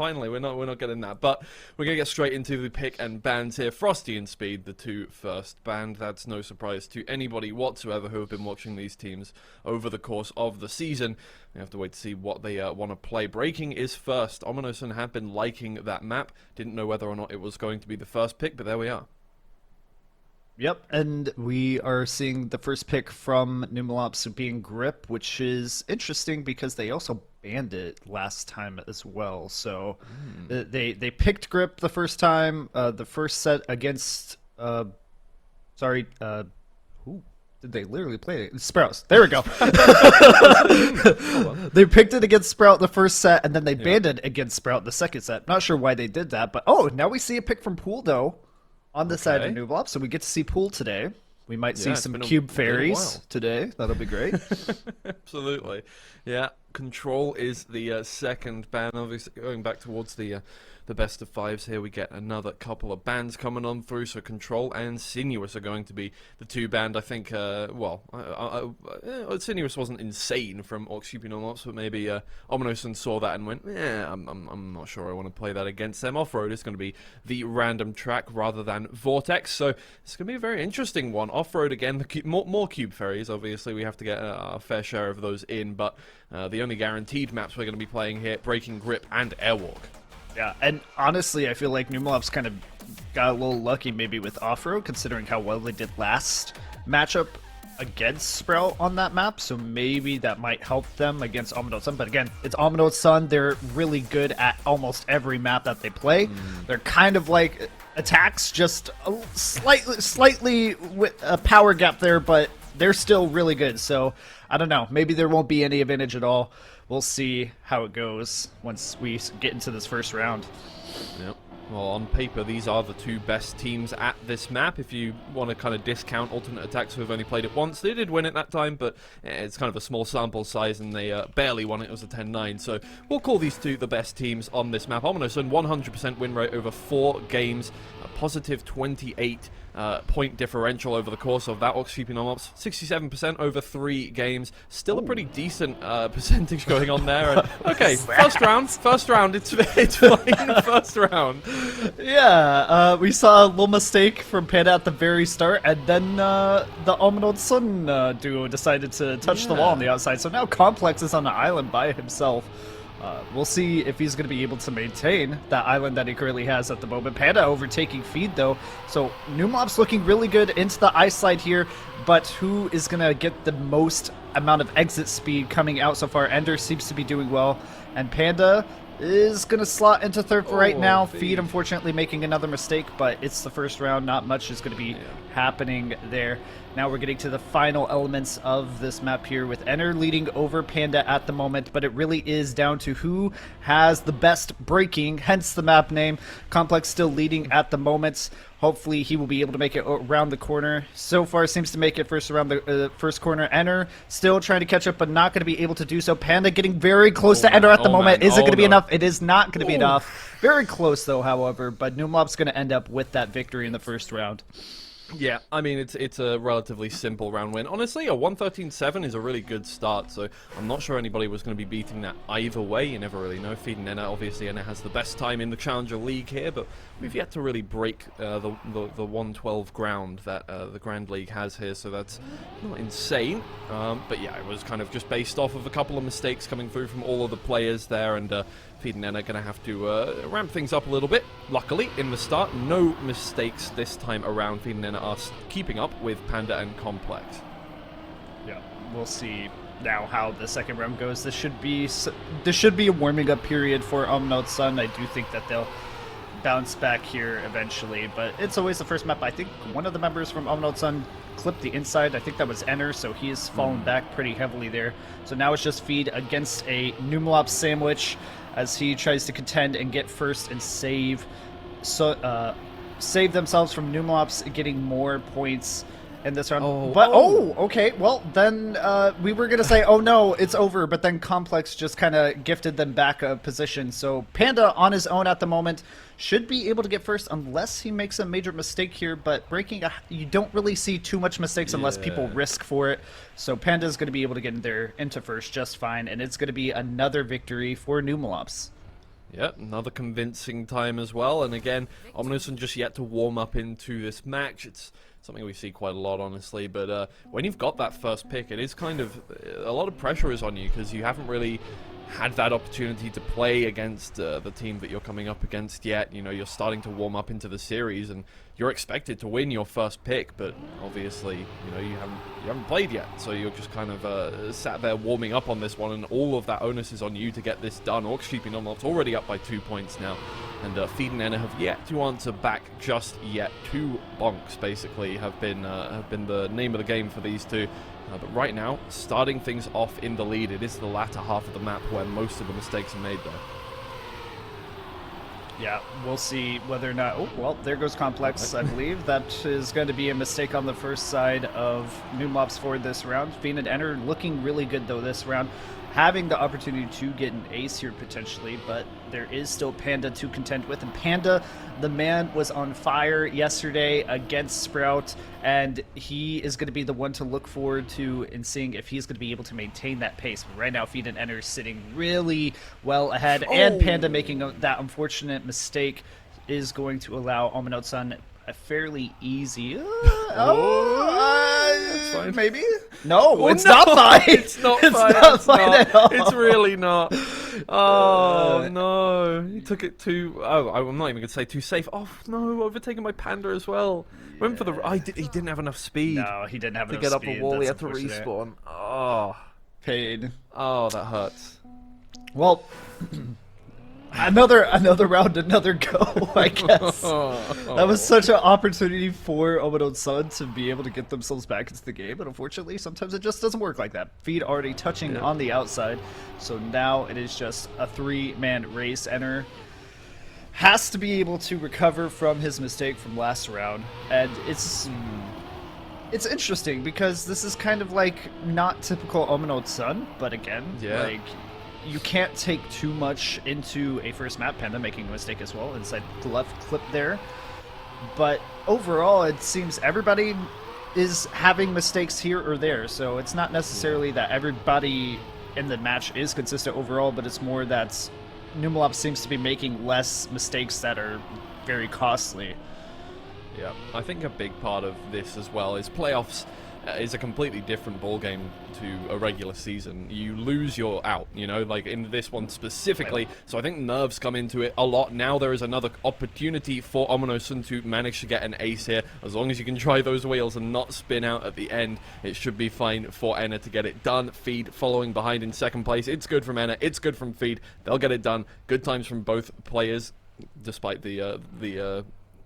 finally, we're not getting that. But we're going to get straight into the pick and bans here. Frosty and Speed, the two first banned. That's no surprise to anybody whatsoever who have been watching these teams over the course of the season. We have to wait to see what they want to play. Breaking is first. HOMYNOTSUN have been liking that map. Didn't know whether or not it was going to be the first pick, but there we are. Yep, and we are seeing the first pick from NUMELOPS being Grip, which is interesting because they also banned it last time as well. So they picked Grip the first time, the first set against who did they literally play it? Sprouts. There we go. They picked it against Sprout the first set, and then they banned it against Sprout the second set. Not sure why they did that, but now we see a pick from Pool though. On the side of NUMELOPS, so we get to see Pool today. We might see some Cube Fairies today. That'll be great. Absolutely. Yeah, Control is the second ban. Obviously, going back towards the best of fives here, we get another couple of bans coming on through. So Control and Sinuous are going to be the two banned. I think, Sinuous wasn't insane from ORKS NUMELOPS, but maybe HOMYNOTSUN saw that and went, I'm not sure I want to play that against them. Off-road is going to be the random track rather than Vortex, so it's going to be a very interesting one. Off-road again, more Cube Fairies. Obviously, we have to get a fair share of those in, but the only guaranteed maps we're going to be playing here, Breaking, Grip, and Airwalk. Yeah, and honestly, I feel like NUMELOPS kind of got a little lucky maybe with off-road, considering how well they did last matchup against Sprout on that map, so maybe that might help them against HOMYNOTSUN. But again, it's HOMYNOTSUN. They're really good at almost every map that they play. They're kind of like attacks, just slightly with a power gap there, but they're still really good. So I don't know, maybe there won't be any advantage at all. We'll see how it goes once we get into this first round. Yep. Well, on paper, these are the two best teams at this map. If you want to kind of discount alternate attacks who have only played it once, they did win it that time, but it's kind of a small sample size, and they barely won it. It was a 10-9, so we'll call these two the best teams on this map. HOMYNOTSUN, 100% win rate over 4 games, a positive 28 point differential over the course of that ORKS NUMELOPS, 67% over 3 games. Still a pretty decent percentage going on there. And, okay, first round, it's fine. First round. Yeah, we saw a little mistake from Panda at the very start, and then the HOMYNOTSUN duo decided to touch the wall on the outside. So now Complex is on the island by himself. We'll see if he's going to be able to maintain that island that he currently has at the moment. Panda overtaking Feed, though. So NUMELOPS looking really good into the ice slide here, but who is going to get the most amount of exit speed coming out so far? Ender seems to be doing well, and Panda is going to slot into third for right now. Feed, unfortunately, making another mistake, but it's the first round. Not much is going to be happening there. Now we're getting to the final elements of this map here with Ender leading over Panda at the moment, but it really is down to who has the best breaking, hence the map name. Complex still leading at the moment. Hopefully he will be able to make it around the corner. So far seems to make it first around the first corner. Ender still trying to catch up, but not going to be able to do so. Panda getting very close to Ender at the moment. Is it going to be enough? It is not going to be enough. Very close though, however, but NUMELOPS going to end up with that victory in the first round. Yeah, I mean, it's a relatively simple round win. Honestly, a 113-7 is a really good start, so I'm not sure anybody was going to be beating that either way. You never really know. Feed and Enna, obviously, Enna has the best time in the Challenger League here, but we've yet to really break the 112 ground that the Grand League has here, so that's not insane. But yeah, it was kind of just based off of a couple of mistakes coming through from all of the players there, and Feed and Enna are going to have to ramp things up a little bit. Luckily, in the start, no mistakes this time around. Feed and Enna are keeping up with Panda and Complex. Yeah, we'll see now how the second round goes. This should be a warming up period for HOMYNOTSUN. I do think that they'll bounce back here eventually, but it's always the first map. I think one of the members from HOMYNOTSUN clipped the inside. I think that was Enter, so he has fallen back pretty heavily there. So now it's just Feed against a NUMELOPS sandwich as he tries to contend and get first and save themselves from NUMELOPS getting more points in this round. Okay. Well, then we were going to say, oh no, it's over, but then Complex just kind of gifted them back a position. So Panda on his own at the moment should be able to get first unless he makes a major mistake here, but breaking, you don't really see too much mistakes unless people risk for it. So Panda's going to be able to get in there into first just fine, and it's going to be another victory for NUMELOPS. Yeah, another convincing time as well. And again, OMYNOTSUN just yet to warm up into this match. It's something we see quite a lot, honestly. But when you've got that first pick, it is kind of a lot of pressure is on you because you haven't really had that opportunity to play against the team that you're coming up against yet. You know, you're starting to warm up into the series, and you're expected to win your first pick, but obviously, you know, you haven't played yet, so you're just kind of sat there warming up on this one, and all of that onus is on you to get this done. ORKS NUMELOPS already up by 2 points now, and Feed and NA have yet to answer back just yet. 2 bonks basically have been the name of the game for these two. But right now, starting things off in the lead, it is the latter half of the map where most of the mistakes are made there. Yeah, we'll see whether or not... Oh, well, there goes Complex, I believe. That is going to be a mistake on the first side of NUMELOPS for this round. Fiend and Enter looking really good, though, this round. Having the opportunity to get an ace here, potentially, but there is still Panda to contend with. And Panda, the man, was on fire yesterday against Sprout, and he is going to be the one to look forward to in seeing if he's going to be able to maintain that pace. But right now, Feed and Enter is sitting really well ahead, and Panda making that unfortunate mistake is going to allow OMYNOTSUN a fairly easy... That's fine. Maybe? No, it's not fine. It's not fine. Not fine at all. It's really not. Oh, no. He took it too... Oh, I'm not even going to say too safe. Oh, no, overtaken by Panda as well. Went for the... he didn't have enough speed. No, he didn't have enough speed. To speed. get up a wall, That's he had to respawn. Oh. Pain. Oh, that hurts. Well... Another round, another go, I guess. That was such an opportunity for OMYNOTSUN to be able to get themselves back into the game, but unfortunately, sometimes it just doesn't work like that. Feed already touching on the outside, so now it is just a 3-man race. Enter has to be able to recover from his mistake from last round, and it's interesting because this is kind of like not typical OMYNOTSUN, but again, like... You can't take too much into a first map. Panda making a mistake as well inside the left clip there. But overall, it seems everybody is having mistakes here or there. So it's not necessarily that everybody in the match is consistent overall, but it's more that NUMELOPS seems to be making less mistakes that are very costly. Yeah, I think a big part of this as well is playoffs is a completely different ballgame to a regular season. You lose your out, you know, like in this one specifically. So I think nerves come into it a lot. Now there is another opportunity for OMYNOTSUN to manage to get an ace here. As long as you can try those wheels and not spin out at the end, it should be fine for Enna to get it done. Feed following behind in second place. It's good from Enna. It's good from Feed. They'll get it done. Good times from both players, despite the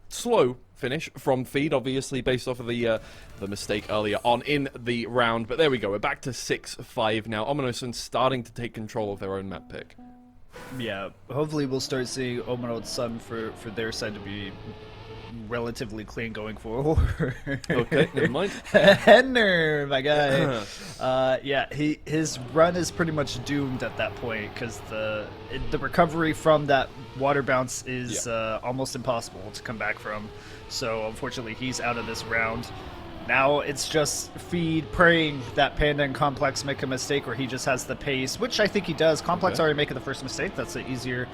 slow finish from Feed, obviously, based off of the mistake earlier on in the round. But there we go. We're back to 6-5 now. OMYNOTSUN starting to take control of their own map pick. Yeah, hopefully we'll start seeing OMYNOTSUN for their side to be relatively clean going forward. Okay, never mind. Henner, my guy. Yeah, his run is pretty much doomed at that point because the recovery from that water bounce is almost impossible to come back from. So unfortunately, he's out of this round. Now it's just Feed praying that Panda and Complex make a mistake where he just has the pace, which I think he does. Complex already making the first mistake. That's an easier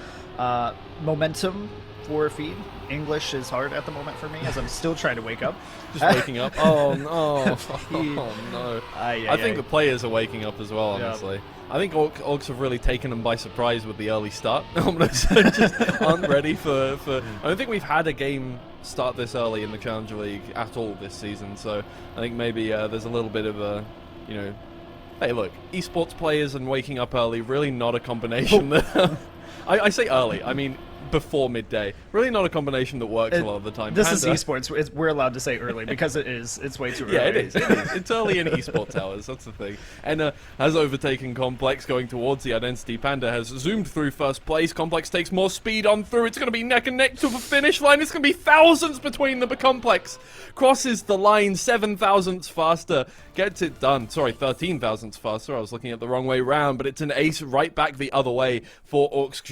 momentum for Feed. English is hard at the moment for me as I'm still trying to wake up. Just waking up. Oh no. Oh no. I think the players are waking up as well, honestly. I think ORKS have really taken them by surprise with the early start. Just aren't ready for... I don't think we've had a game start this early in the Challenger League at all this season, so I think maybe there's a little bit of a, you know... Hey, look, esports players and waking up early, really not a combination that... I say early, I mean before midday. Really not a combination that works a lot of the time. This is esports. We're allowed to say early because it is. It's way too early. Yeah, it is. It's early in esports hours. That's the thing. Enna has overtaken Complex going towards the identity. Panda has zoomed through first place. Complex takes more speed on through. It's going to be neck and neck to the finish line. It's going to be thousands between them. But Complex crosses the line 7 thousandths faster. Gets it done. Sorry, 13 thousandths faster. I was looking at the wrong way round. But it's an ace right back the other way for ORKS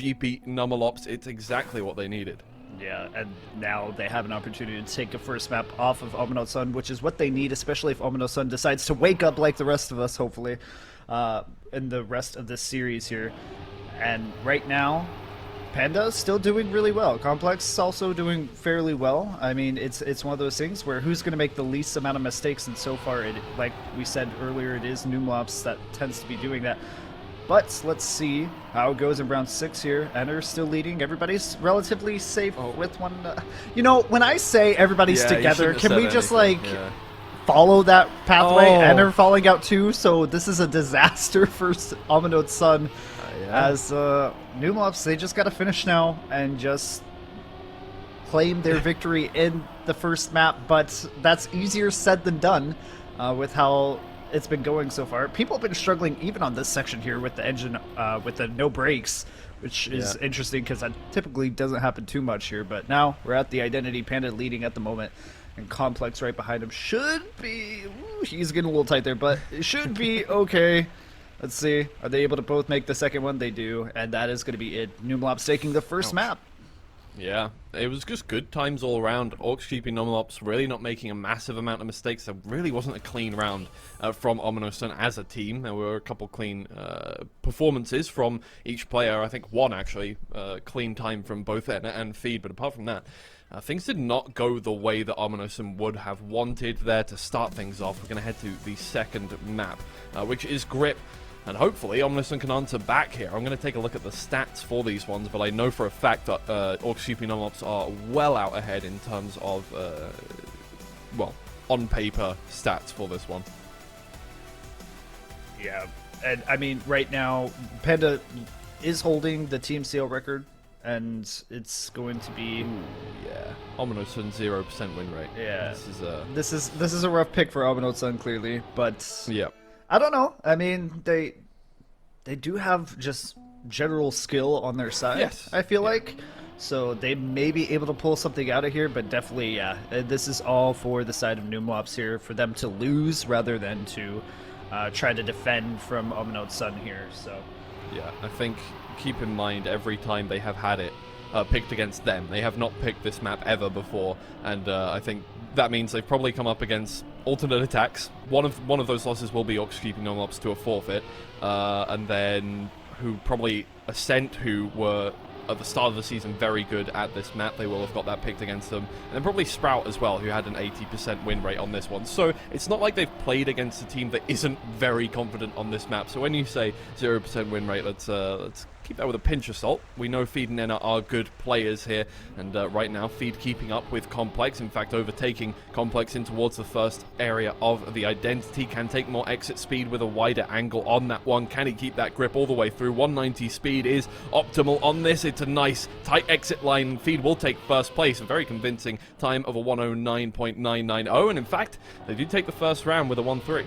NUMELOPS. It's exactly what they needed. Yeah, and now they have an opportunity to take a first map off of OMYNOTSUN, which is what they need, especially if OMYNOTSUN decides to wake up like the rest of us, hopefully, in the rest of this series here. And right now, Panda still doing really well. Complex also doing fairly well. I mean, it's one of those things where who's going to make the least amount of mistakes, and so far, like we said earlier, it is NUMELOPS that tends to be doing that. But let's see how it goes in round 6 here. Enner still leading. Everybody's relatively safe with one. You know, when I say everybody's together, can we just follow that pathway? Enner falling out too, so this is a disaster for OMYNOTSUN. As NUMELOPS, they just got to finish now and just claim their victory in the first map, but that's easier said than done with how it's been going so far. People have been struggling even on this section here with the engine, with the no brakes, which is interesting because that typically doesn't happen too much here, but now we're at the Identity. Panda leading at the moment, and Complex right behind him should be... Ooh, he's getting a little tight there, but it should be okay. Let's see. Are they able to both make the second one? They do, and that is going to be it. NUMELOPS taking the first map. Yeah, it was just good times all around. ORKS keeping NUMELOPS, really not making a massive amount of mistakes. There really wasn't a clean round from OMYNOTSUN as a team. There were a couple clean performances from each player. I think one, actually, clean time from both Enna and Feed, but apart from that, things did not go the way that OMYNOTSUN would have wanted there to start things off. We're going to head to the second map, which is Grip. And hopefully OMYNOTSUN can answer back here. I'm going to take a look at the stats for these ones, but I know for a fact that ORKS keeping NUMELOPS are well out ahead in terms of, well, on paper stats for this one. Yeah, and I mean, right now, Panda is holding the TMCL record, and it's going to be... Ooh, yeah. OMYNOTSUN 0% win rate. Yeah. This is a rough pick for OMYNOTSUN, clearly, but... Yeah. I don't know. I mean, they do have just general skill on their side, yes. I feel like. So they may be able to pull something out of here, but definitely, yeah, this is all for the side of NUMELOPS here, for them to lose rather than to try to defend from OMYNOTSUN here. So, yeah, I think keep in mind every time they have had it picked against them, they have not picked this map ever before, and I think that means they've probably come up against alternate attacks. One of those losses will be ORKS keeping NUMELOPS to a forfeit, and then who probably Ascent, who were at the start of the season very good at this map. They will have got that picked against them. And then probably Sprout as well, who had an 80% win rate on this one. So it's not like they've played against a team that isn't very confident on this map. So when you say 0% win rate, let's keep that with a pinch of salt. We know Feed and Enna are good players here, and right now Feed keeping up with Complex, in fact overtaking Complex in towards the first area of the Identity. Can take more exit speed with a wider angle on that one. Can he keep that grip all the way through? 190 speed is optimal on this. It's a nice tight exit line. Feed will take first place, a very convincing time of a 109.990, and in fact they do take the first round with a 1-3.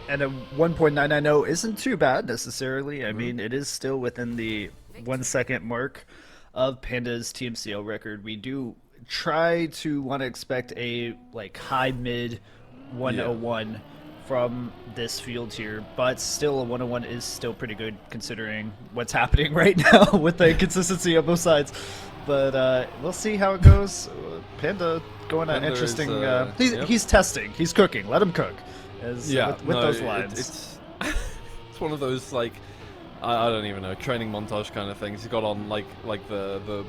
And a 1.990 isn't too bad necessarily. I mean, it is still within the 1 second mark of Panda's TMCL record. We do try to want to expect a high mid 101 from this field here, but still a 101 is still pretty good considering what's happening right now with the inconsistency on both sides. But we'll see how it goes. Panda going on interesting. He's testing. He's cooking. Let him cook. With those lines. It's one of those I don't even know, training montage kind of things. He's got on like the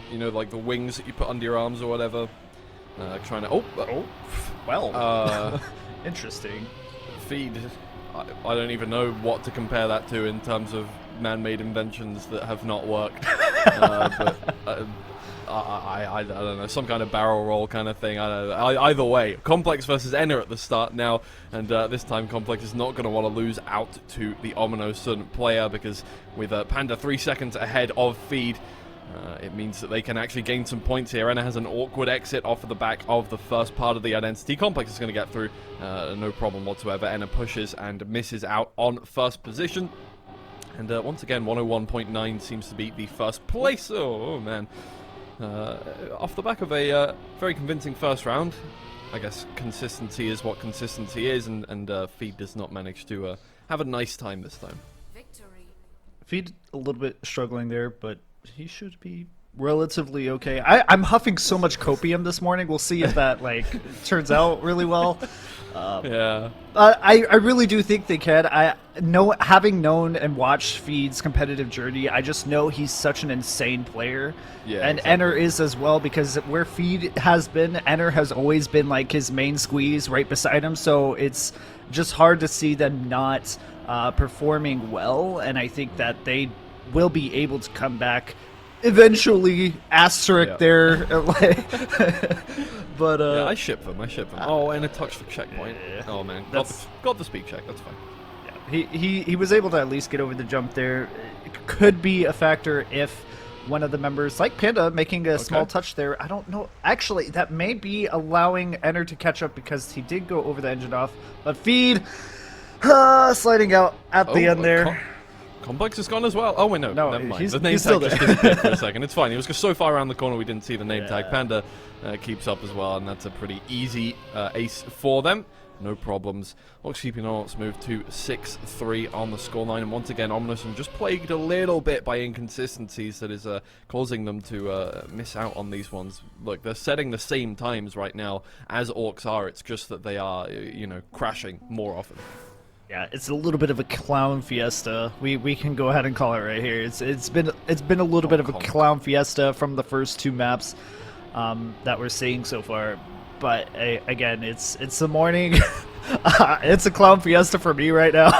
you know, like the wings that you put under your arms or whatever. Trying to interesting. Feed. I don't even know what to compare that to in terms of man-made inventions that have not worked. I don't know, some kind of barrel roll kind of thing. I don't know. Either way, Complex versus Enna at the start now, and this time Complex is not going to want to lose out to the OMYNOTSUN player, because with Panda 3 seconds ahead of Feed, it means that they can actually gain some points here. Enna has an awkward exit off of the back of the first part of the Identity. Complex is going to get through, no problem whatsoever. Enna pushes and misses out on first position. And once again, 101.9 seems to be the first place. Oh man. Off the back of a very convincing first round. I guess consistency is what consistency is, and Feed does not manage to have a nice time this time. Victory. Feed a little bit struggling there, but he should be relatively okay. I'm huffing so much copium this morning. We'll see if that turns out really well. Yeah. I really do think they can. Having known and watched Feed's competitive journey, I just know he's such an insane player. Yeah, and exactly. Enner is as well, because where Feed has been, Enner has always been like his main squeeze right beside him. So it's just hard to see them not performing well. And I think that they will be able to come back eventually. Asterisk Yeah. there. But Yeah, I ship them. Oh, and a touch for checkpoint. Yeah. Oh man, That's- got the speed check. That's fine. He was able to at least get over the jump there. It could be a factor if one of the members, like Panda, making a small touch there. I don't know. Actually, that may be allowing Enner to catch up, because he did go over the engine off. But Feed sliding out at the end there. Complex is gone as well. Oh wait, no, No, never mind. he's The name still tag just there. disappeared for a second. It's fine. He was just so far around the corner we didn't see the name tag. Yeah. Panda keeps up as well, and that's a pretty easy ace for them. No problems. ORKS keeping on. Let's move to 6-3 on the scoreline. And once again, OMYNOTSUN just plagued a little bit by inconsistencies that is causing them to miss out on these ones. Look, they're setting the same times right now as ORKS are. It's just that they are, crashing more often. Yeah, it's a little bit of a clown fiesta. We can go ahead and call it right here. It's been a little bit of a clown fiesta from the first two maps that we're seeing so far. But again, it's the morning. It's a clown fiesta for me right now.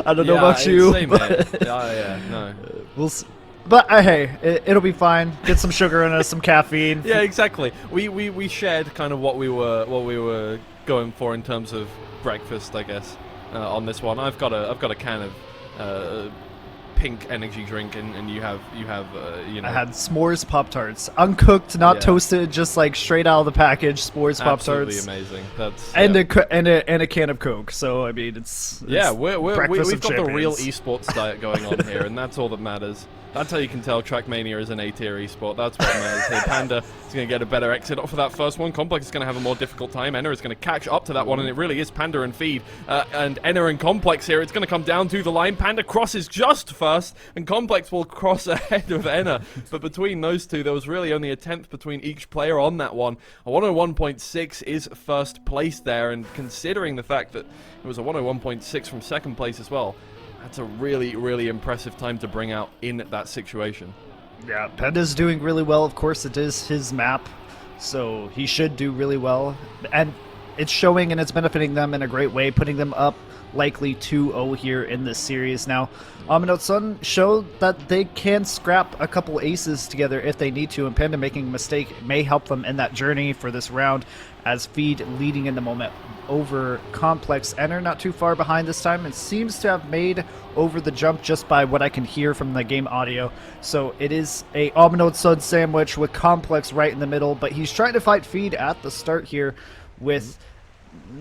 I don't know about you. Same, but no. we'll see. But hey, it'll be fine. Get some sugar in us, some caffeine. Yeah, exactly. We shared kind of what we were going for in terms of breakfast, I guess. On this one, I've got a can of pink energy drink, and you have I had s'mores Pop-Tarts, uncooked, not toasted, just like straight out of the package. S'mores absolutely Pop-Tarts, amazing. That's and a can of Coke. So I mean, it's we've breakfast got of the real champions. esports diet going on here, and that's all that matters. That's how you can tell Trackmania is an A-tier esport. That's what matters here. Panda is going to get a better exit off of that first one. Complex is going to have a more difficult time. Enner is going to catch up to that one, and it really is Panda and Feed. And Enner and Complex here. It's going to come down to the line. Panda crosses just first, and Complex will cross ahead of Enner. But between those two, there was really only a tenth between each player on that one. A 101.6 is first place there, and considering the fact that it was a 101.6 from second place as well, that's a really, really impressive time to bring out in that situation. Yeah, Panda's doing really well. Of course, it is his map, so he should do really well. And it's showing, and it's benefiting them in a great way, putting them up likely 2-0 here in this series. Now, OMYNOTSUN showed that they can scrap a couple aces together if they need to, and Panda making a mistake may help them in that journey for this round, as Feed leading in the moment over Complex. Enner not too far behind this time, and seems to have made over the jump just by what I can hear from the game audio. So it is a OMYNOTSUN sandwich with Complex right in the middle, but he's trying to fight Feed at the start here with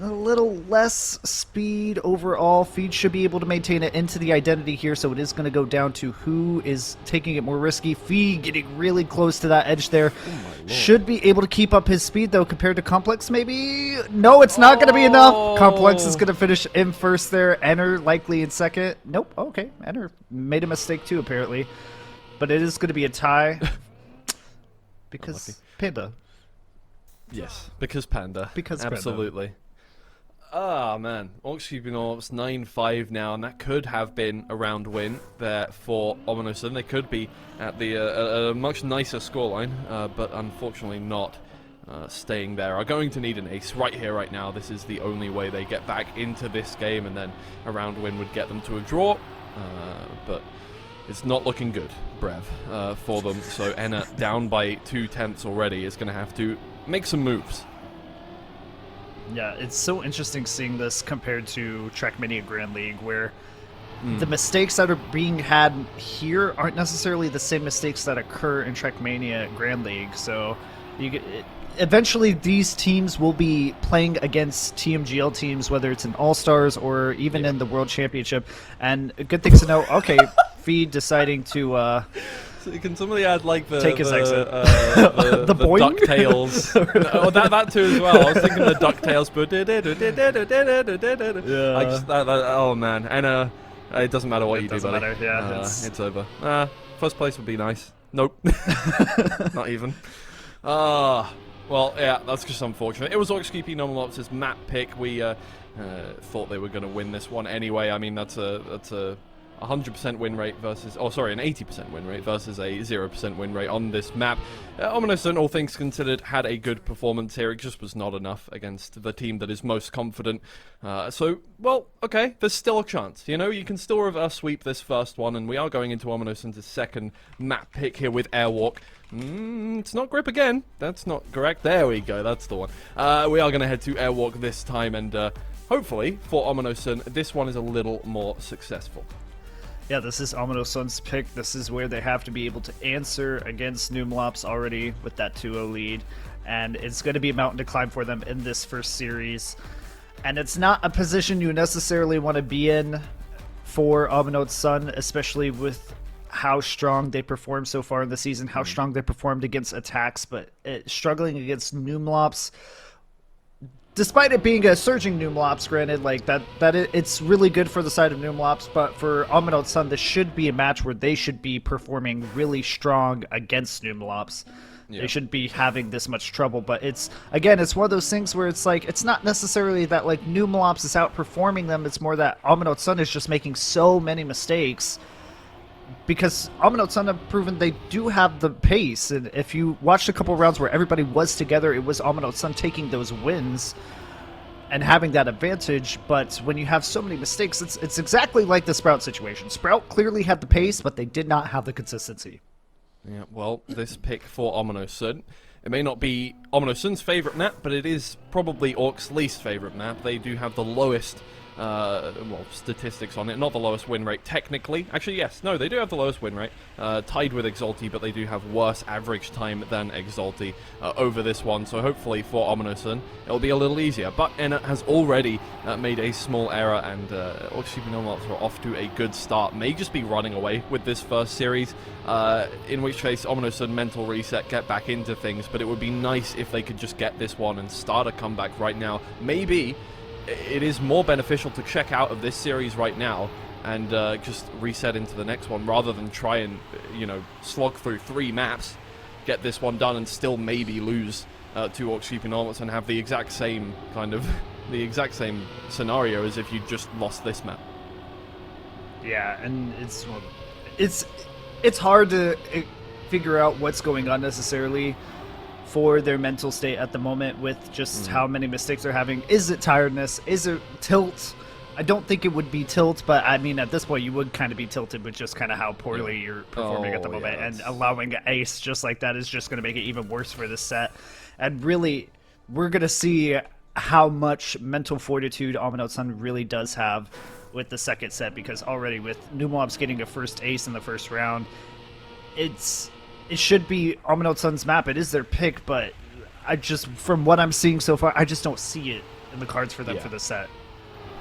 a little less speed overall. Feed should be able to maintain it into the identity here, so it is going to go down to who is taking it more risky. Feed getting really close to that edge there. Should be able to keep up his speed, though, compared to Complex, maybe? No, it's not going to be enough. Complex is going to finish in first there. Enner likely in second. Nope. Okay. Enner made a mistake, too, apparently. But it is going to be a tie. Because Panda. Yes, because Panda. Because Panda. Absolutely. Ah, man. ORKS keeping ORKS 9-5 now, and that could have been a round win there for OMYNOTSUN. They could be at the a much nicer scoreline, but unfortunately not staying there. Are going to need an ace right here, right now. This is the only way they get back into this game, and then a round win would get them to a draw. But it's not looking good, Brev, for them. So Enner, down by 2/10 already, is going to have to make some moves. Yeah, it's so interesting seeing this compared to Trackmania Grand League, where the mistakes that are being had here aren't necessarily the same mistakes that occur in Trackmania Grand League. So eventually these teams will be playing against TMGL teams, whether it's in All-Stars or even in the World Championship. And good things to know. Okay, Feed deciding to... So can somebody add like the take his exit. the boing? DuckTales? Oh, that too as well. I was thinking the DuckTales, but Yeah. I just oh man, and it doesn't matter what you do, doesn't buddy. matter, yeah, it's over. First place would be nice. Nope, not even. Well, yeah, that's just unfortunate. It was ORKS NUMELOPS' map pick. We thought they were going to win this one anyway. I mean, that's a 100% win rate versus, an 80% win rate versus a 0% win rate on this map. OMYNOTSUN, all things considered, had a good performance here. It just was not enough against the team that is most confident. Well, okay, there's still a chance. You know, you can still reverse sweep this first one, and we are going into OMYNOTSUN's second map pick here with Airwalk. It's not grip again. That's not correct. There we go. That's the one. We are going to head to Airwalk this time, and hopefully, for OMYNOTSUN, this one is a little more successful. Yeah, this is OMYNOTSUN's pick. This is where they have to be able to answer against NUMELOPS already with that 2-0 lead. And it's going to be a mountain to climb for them in this first series. And it's not a position you necessarily want to be in for OMYNOTSUN, especially with how strong they performed so far in the season, how strong they performed against attacks, but struggling against NUMELOPS. Despite it being a surging NUMELOPS, granted, like it's really good for the side of NUMELOPS, but for OMYNOTSUN, this should be a match where they should be performing really strong against NUMELOPS. Yeah. They shouldn't be having this much trouble, but it's one of those things where it's like, it's not necessarily that like NUMELOPS is outperforming them, it's more that OMYNOTSUN is just making so many mistakes. Because OMYNOTSUN have proven they do have the pace, and if you watched a couple rounds where everybody was together, it was OMYNOTSUN taking those wins and having that advantage. But when you have so many mistakes, it's exactly like the Sprout situation. Sprout clearly had the pace, but they did not have the consistency. Yeah, well, this pick for OMYNOTSUN, it may not be OMYNOTSUN's favorite map, but it is probably ORKS' least favorite map. They do have the lowest statistics on it. Not the lowest win rate, technically. Actually, yes. No, they do have the lowest win rate, tied with Exalti, but they do have worse average time than Exalti over this one. So hopefully for OMYNOTSUN, it'll be a little easier. But Enna has already made a small error, and ORKS NUMELOPS are off to a good start. May just be running away with this first series, in which case OMYNOTSUN mental reset, get back into things. But it would be nice if they could just get this one and start a comeback right now. Maybe it is more beneficial to check out of this series right now and just reset into the next one rather than try and, slog through 3 maps, get this one done and still maybe lose to ORKS NUMELOPS and have the exact same scenario as if you just lost this map. Yeah, and it's hard to figure out what's going on necessarily for their mental state at the moment with just how many mistakes they're having. Is it tiredness? Is it tilt? I don't think it would be tilt, but I mean, at this point, you would kind of be tilted with just kind of how poorly you're performing at the moment, and allowing an ace just like that is just going to make it even worse for this set. And really, we're going to see how much mental fortitude OMYNOTSUN really does have with the second set, because already with NUMELOPS getting a first ace in the first round, it should be OMYNOTSUN's map. It is their pick, but from what I'm seeing so far, I just don't see it in the cards for them for this set.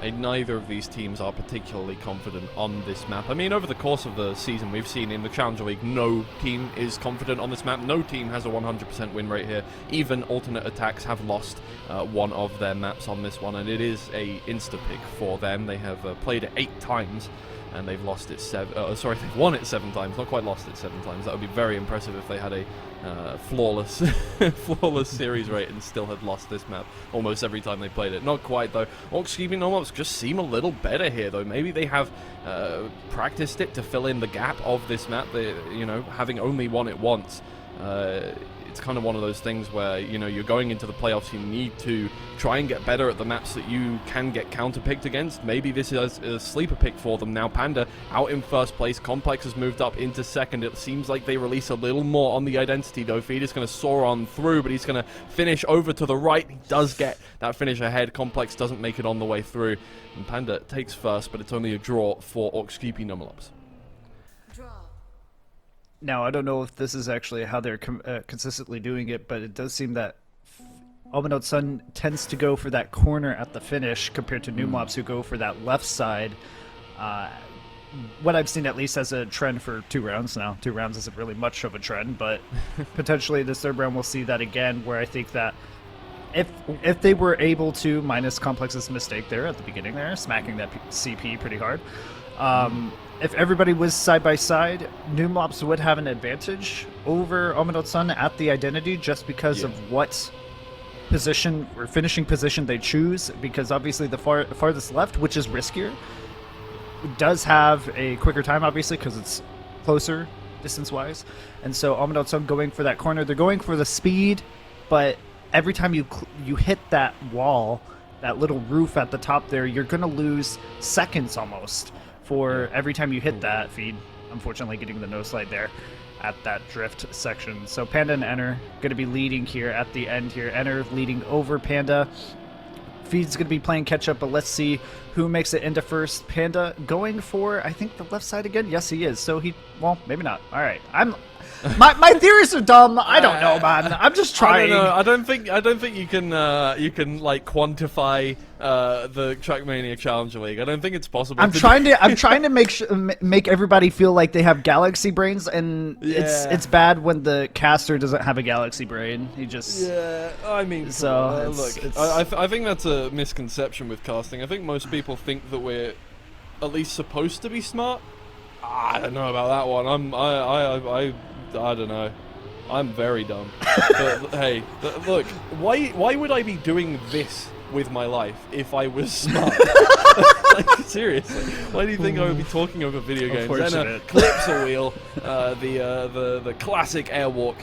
And neither of these teams are particularly confident on this map. I mean, over the course of the season, we've seen in the Challenger League, no team is confident on this map. No team has a 100% win rate here. Even alternate attacks have lost one of their maps on this one, and it is a insta-pick for them. They have played it 8 times. And they've lost it they've won it 7 times, not quite lost it 7 times. That would be very impressive if they had a flawless series rate and still had lost this map almost every time they played it. Not quite, though. ORKS NUMELOPS just seem a little better here, though. Maybe they have practiced it to fill in the gap of this map. They, having only won it once. It's kind of one of those things where, you're going into the playoffs, you need to try and get better at the maps that you can get counter-picked against. Maybe this is a sleeper pick for them. Now Panda out in first place. Complex has moved up into second. It seems like they release a little more on the identity, though. Feed is going to soar on through, but he's going to finish over to the right. He does get that finish ahead. Complex doesn't make it on the way through. And Panda takes first, but it's only a draw for ORKS NUMELOPS. Now, I don't know if this is actually how they're consistently doing it, but it does seem that OMYNOTSUN tends to go for that corner at the finish compared to NUMELOPS, who go for that left side. What I've seen at least as a trend for 2 rounds now. 2 rounds isn't really much of a trend, but potentially this third round we'll see that again, where I think that if they were able to, minus Complex's mistake there at the beginning there, smacking that CP pretty hard, if everybody was side by side, NUMELOPS would have an advantage over OMYNOTSUN at the identity, just because of what position or finishing position they choose, because obviously the farthest left, which is riskier, does have a quicker time, obviously, because it's closer distance-wise. And so OMYNOTSUN going for that corner. They're going for the speed, but every time you hit that wall, that little roof at the top there, you're going to lose seconds almost for every time you hit that feed. Unfortunately, getting the no slide there at that drift section. So Panda and Enter going to be leading here at the end here. Enter leading over Panda. Feed's going to be playing catch up, but let's see who makes it into first. Panda going for, I think, the left side again. Yes, he is. So well, maybe not. All right. My theories are dumb. I don't know, man. I'm just trying. I don't think you can like quantify the Trackmania Challenger League. I don't think it's possible. I'm trying to make everybody feel like they have galaxy brains, and it's bad when the caster doesn't have a galaxy brain. He just I mean, so look, I think that's a misconception with casting. I think most people think that we're at least supposed to be smart. I don't know about that one. I don't know. I'm very dumb. But hey, look, why would I be doing this with my life if I was smart? Like, seriously, why do you think I would be talking over video games? And clips a wheel, the classic airwalk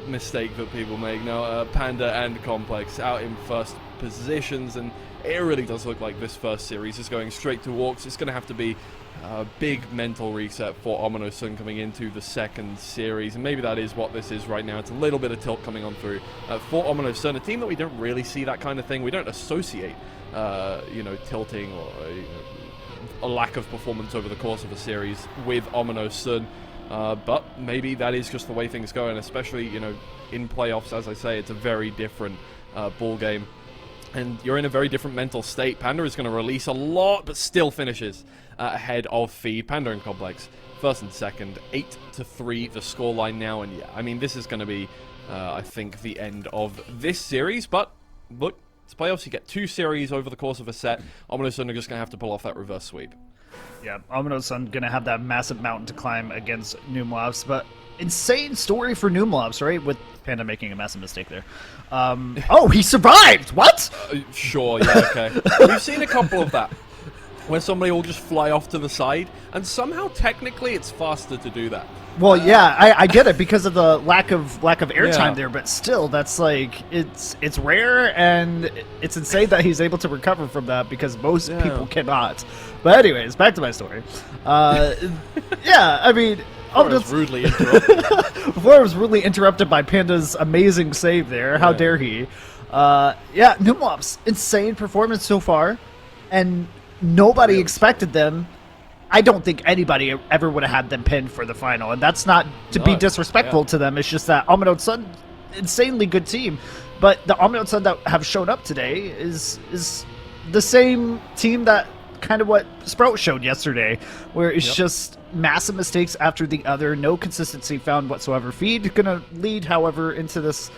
mistake that people make. Now, Panda and Complex out in first positions, and it really does look like this first series is going straight to ORKS. It's going to have to be a big mental reset for OMYNOTSUN coming into the second series, and maybe that is what this is right now. It's a little bit of tilt coming on through for OMYNOTSUN, a team that we don't really see that kind of thing. We don't associate, tilting or a lack of performance over the course of a series with OMYNOTSUN, but maybe that is just the way things go, and especially, in playoffs, as I say, it's a very different ball game. And you're in a very different mental state. Panda is going to release a lot, but still finishes ahead of Feed. Panda and Complex, first and second, 8-3 the scoreline now. And yeah, I mean, this is going to be, I think, the end of this series. But look, it's playoffs. You get 2 series over the course of a set. OMYNOTSUN are just going to have to pull off that reverse sweep. Yeah, OMYNOTSUN going to have that massive mountain to climb against NUMELOPS, but insane story for NUMELOPS, right? With Panda making a massive mistake there. Oh, he survived! What? Sure, yeah, okay. We've seen a couple of that, where somebody will just fly off to the side, and somehow, technically, it's faster to do that. Well, yeah, I get it because of the lack of airtime there, but still, that's like it's rare, and it's insane that he's able to recover from that because most people cannot. But anyways, back to my story. Yeah, I mean, Before I was rudely interrupted. Before I was rudely interrupted by Panda's amazing save there. How dare he? Yeah, NUMELOPS, insane performance so far, and nobody expected them. I don't think anybody ever would have had them pinned for the final, and that's not to be disrespectful to them. It's just that OMYNOTSUN, insanely good team, but the OMYNOTSUN that have shown up today is the same team that kind of what Sprout showed yesterday, where it's just massive mistakes after the other, no consistency found whatsoever. Feed gonna lead, however, into this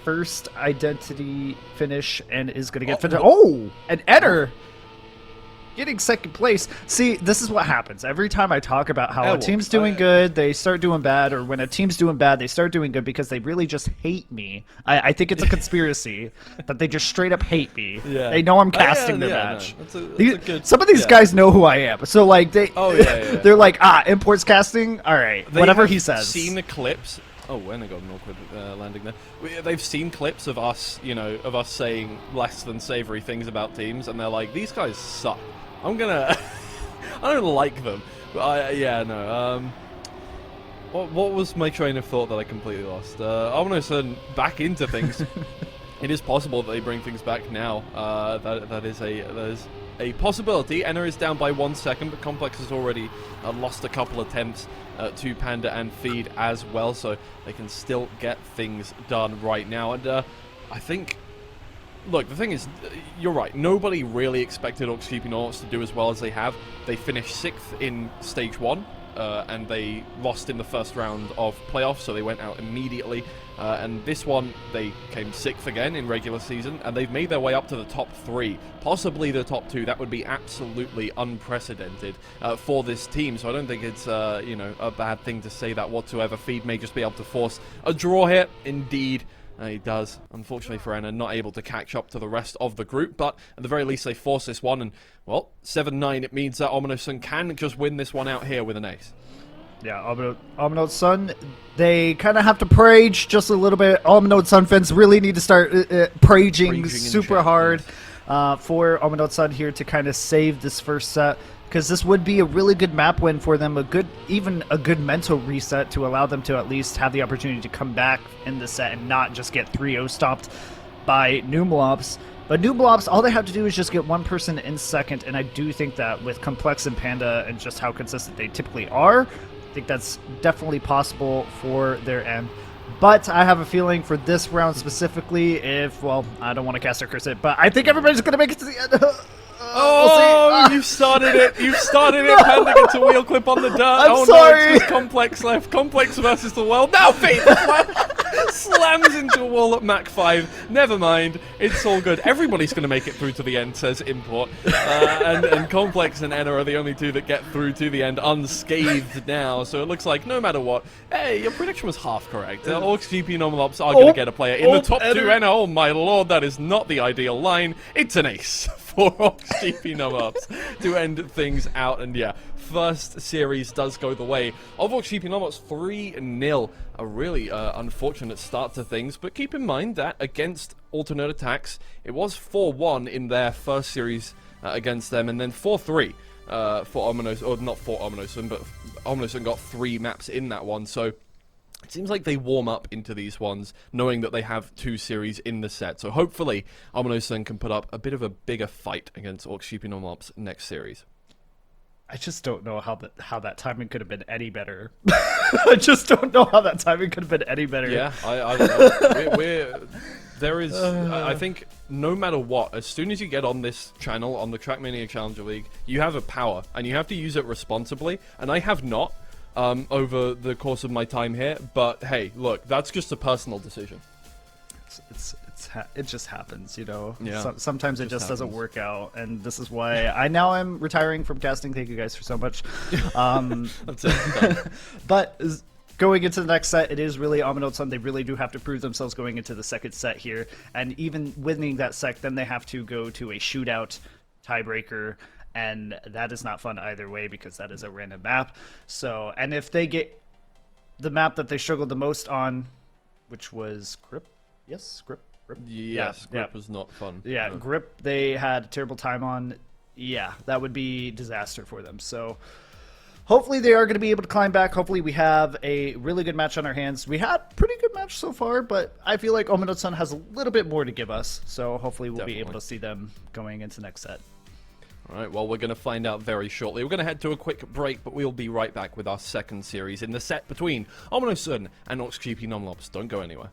first identity finish and is gonna get finished. Oh, and Enter getting second place. See, this is what happens every time I talk about how a team's doing good, they start doing bad, or when a team's doing bad, they start doing good because they really just hate me. I think it's a conspiracy that they just straight up hate me. Yeah. They know I'm casting their match. No. Some of these guys know who I am, so like they're like, imports casting. All right, whatever he says. Seen the clips. Oh, and I got an awkward landing there. They've seen clips of us, of us saying less than savory things about teams, and they're like, these guys suck. I'm gonna... I don't like them. But what was my train of thought that I completely lost? OMYNOTSUN back into things. It is possible that they bring things back now. That is a possibility. Enna is down by 1 second, but Complex has already lost a couple attempts to Panda and Feed as well, so they can still get things done right now. And I think... Look, the thing is, you're right. Nobody really expected ORKS to do as well as they have. They finished 6th in Stage 1, and they lost in the first round of playoffs, so they went out immediately. And this one, they came 6th again in regular season, and they've made their way up to the top 3, possibly the top 2. That would be absolutely unprecedented for this team, so I don't think it's a bad thing to say that whatsoever. Feed may just be able to force a draw here. Indeed, He does. Unfortunately for Enna, not able to catch up to the rest of the group, but at the very least they force this one, and, well, 7-9, it means that HOMYNOTSUN can just win this one out here with an ace. Yeah, HOMYNOTSUN, they kind of have to prage just a little bit. HOMYNOTSUN fans really need to start praging super hard for HOMYNOTSUN here to kind of save this first set, because this would be a really good map win for them, even a good mental reset to allow them to at least have the opportunity to come back in the set and not just get 3-0 stopped by NUMELOPS. But NUMELOPS, all they have to do is just get one person in second, and I do think that with Complex and Panda and just how consistent they typically are, I think that's definitely possible for their end. But I have a feeling for this round specifically, well, I don't want to cast a curse it, but I think everybody's going to make it to the end. Oh, you started it! You started it! Panda gets a wheel clip on the dirt. I'm sorry. No, it's just Complex left. Complex versus the world. Now Fate slams into a wall at Mach 5. Never mind. It's all good. Everybody's going to make it through to the end, says Import. And Complex and Enna are the only two that get through to the end unscathed now. So it looks like no matter what. Hey, your prediction was half correct. ORKS, GP, NUMELOPS are going to get a player in the top two. Enna, oh my lord, that is not the ideal line. It's an ace for ORKS, GP, NUMELOPS to end things out. And yeah, first series does go the way of ORKS, GP, NUMELOPS 3-0. A really unfortunate start to things, but keep in mind that against alternate attacks, it was 4-1 in their first series against them, and then 4-3 for HOMYNOTSUN, or not for HOMYNOTSUN, but HOMYNOTSUN got 3 maps in that one, so it seems like they warm up into these ones, knowing that they have 2 series in the set. So hopefully, HOMYNOTSUN can put up a bit of a bigger fight against ORKS, GP, NUMELOPS next series. I just don't know how that timing could have been any better. I just don't know how that timing could have been any better. Yeah, there is, I think, no matter what, as soon as you get on this channel, on the Trackmania Challenger League, you have a power, and you have to use it responsibly, and I have not over the course of my time here, but hey, look, that's just a personal decision. It just happens, you know. Yeah, sometimes it just doesn't work out, and this is why I now am retiring from casting. Thank you guys for so much. That's it. But going into the next set, it is really HOMYNOTSUN. They really do have to prove themselves going into the second set here, and even winning that set, then they have to go to a shootout tiebreaker, and that is not fun either way because that is a random map. So, and if they get the map that they struggled the most on, which was Grip, yes, Grip. Yes, Grip was not fun. Yeah, no. Grip they had a terrible time on. Yeah, that would be disaster for them. So hopefully they are going to be able to climb back. Hopefully we have a really good match on our hands. We had a pretty good match so far, but I feel like HOMYNOTSUN has a little bit more to give us. So hopefully we'll be able to see them going into next set. All right, well, we're going to find out very shortly. We're going to head to a quick break, but we'll be right back with our second series in the set between HOMYNOTSUN and ORKS, GP, NUMELOPS. Don't go anywhere.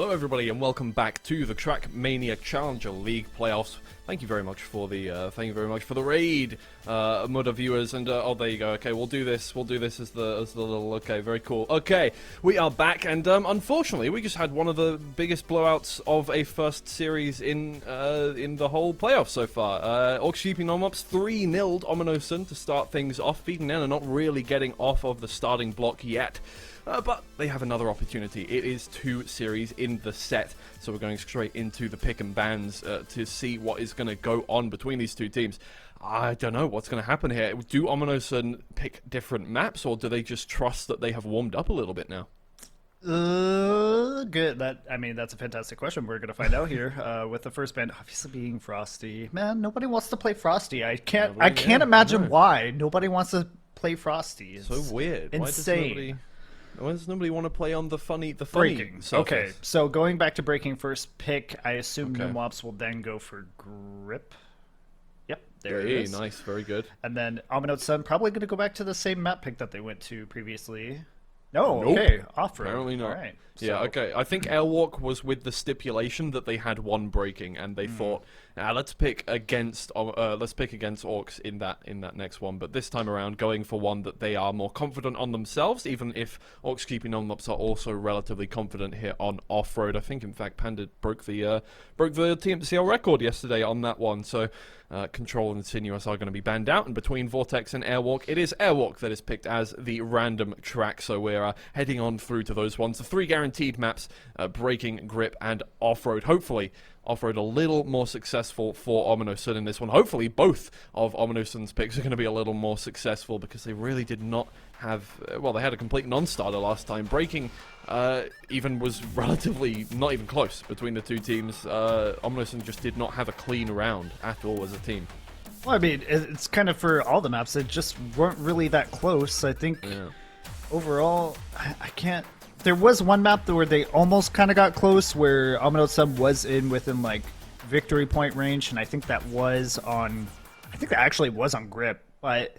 Hello everybody and welcome back to the Trackmania Challenger League playoffs. Thank you very much for the raid, Mudder viewers, and oh, there you go. Okay, we'll do this as the little. Okay, very cool. Okay, we are back, and unfortunately, we just had one of the biggest blowouts of a first series in the whole playoffs so far. ORKS NUMELOPS 3-0'd OMYNOTSUN to start things off. Feed and N are not really getting off of the starting block yet. But they have another opportunity. It is 2 series in the set, so we're going straight into the pick and bans to see what is going to go on between these 2 teams. I don't know what's going to happen here. Do OMYNOTSUN pick different maps, or do they just trust that they have warmed up a little bit now? Good. That's a fantastic question. We're gonna find out here with the first ban obviously being Frosty. Man, nobody wants to play Frosty. I can't imagine why nobody wants to play Frosty. It's so weird. Insane. Why does nobody want to play on the funny breaking? Surface? Okay, so going back to breaking first pick, I assume NUMELOPS will then go for grip. Yep, there it is. Nice, very good. And then OMYNOTSUN probably going to go back to the same map pick that they went to previously. No, nope. Okay, off-road. Apparently not. All right. Yeah, okay. I think Airwalk was with the stipulation that they had 1 breaking, and they thought, let's pick against ORKS in that next one. But this time around, going for one that they are more confident on themselves, even if ORKS NUMELOPS are also relatively confident here on off-road. I think, in fact, Panda broke the TMCL record yesterday on that one. So Control and Sinuous are going to be banned out, and between Vortex and Airwalk, it is Airwalk that is picked as the random track. So we're heading on through to those ones. The 3 guaranteed maps, breaking, grip, and off-road. Hopefully, off-road a little more successful for OMYNOTSUN in this one. Hopefully, both of OMYNOTSUN's picks are going to be a little more successful, because they really did not have... well, they had a complete non-starter last time. Breaking even was relatively not even close between the 2 teams. OMYNOTSUN just did not have a clean round at all as a team. Well, I mean, it's kind of for all the maps. They just weren't really that close. I think overall, I can't... There was one map where they almost kind of got close, where OMYNOTSUN was within like victory point range, and I think that was on... I think that actually was on grip, but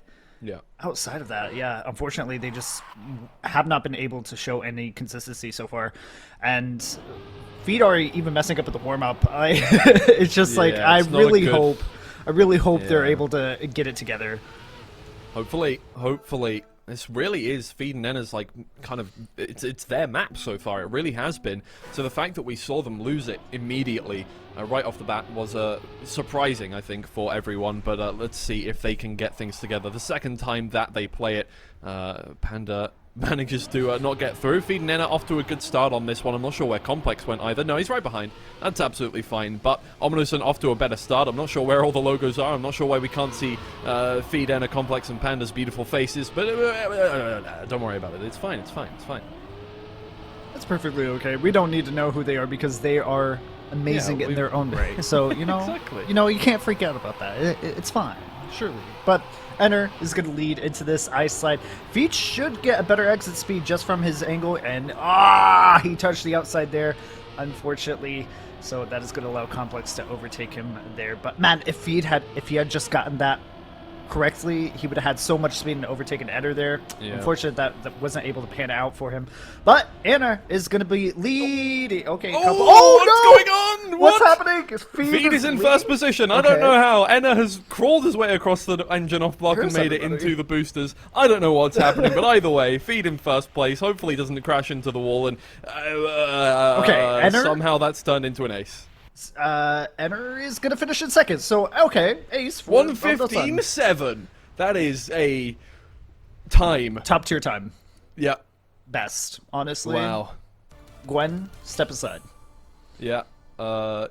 outside of that, unfortunately they just have not been able to show any consistency so far. And Feed are even messing up at the warm-up. It's just like, I really hope they're able to get it together. Hopefully. This really is Feed and Nenna's, like, kind of, it's their map so far. It really has been. So the fact that we saw them lose it immediately, right off the bat, was surprising, I think, for everyone. But let's see if they can get things together. The second time that they play it, Panda manages to not get through. Feed and Nenna off to a good start on this one. I'm not sure where Complex went either. No, he's right behind. That's absolutely fine. But OMYNOTSUN off to a better start. I'm not sure where all the logos are. I'm not sure why we can't see Feed, Nenna, Complex, and Panda's beautiful faces. But don't worry about it. It's fine. It's fine. It's fine. That's perfectly okay. We don't need to know who they are, because they are amazing in their own right. So, you know, exactly. You can't freak out about that. It's fine, surely. But Enner is going to lead into this ice slide. Feet should get a better exit speed just from his angle, and he touched the outside there, unfortunately. So that is going to allow Complex to overtake him there. But man, if he had just gotten that correctly, he would have had so much speed and overtaken Enner there. Unfortunately, that wasn't able to pan out for him. But Enner is going to be leading. Okay. What's no! going on? What's happening? Feed is in first position. I don't know how. Enner has crawled his way across the engine off block and made it into the boosters. I don't know what's happening, but either way, Feed in first place. Hopefully, he doesn't crash into the wall, and somehow that's turned into an ace. Enner is going to finish in second. So, okay, ace for 1:15.7. That is a time. Top tier time. Yeah. Best, honestly. Wow. Gwen, step aside. Yeah. Yeah.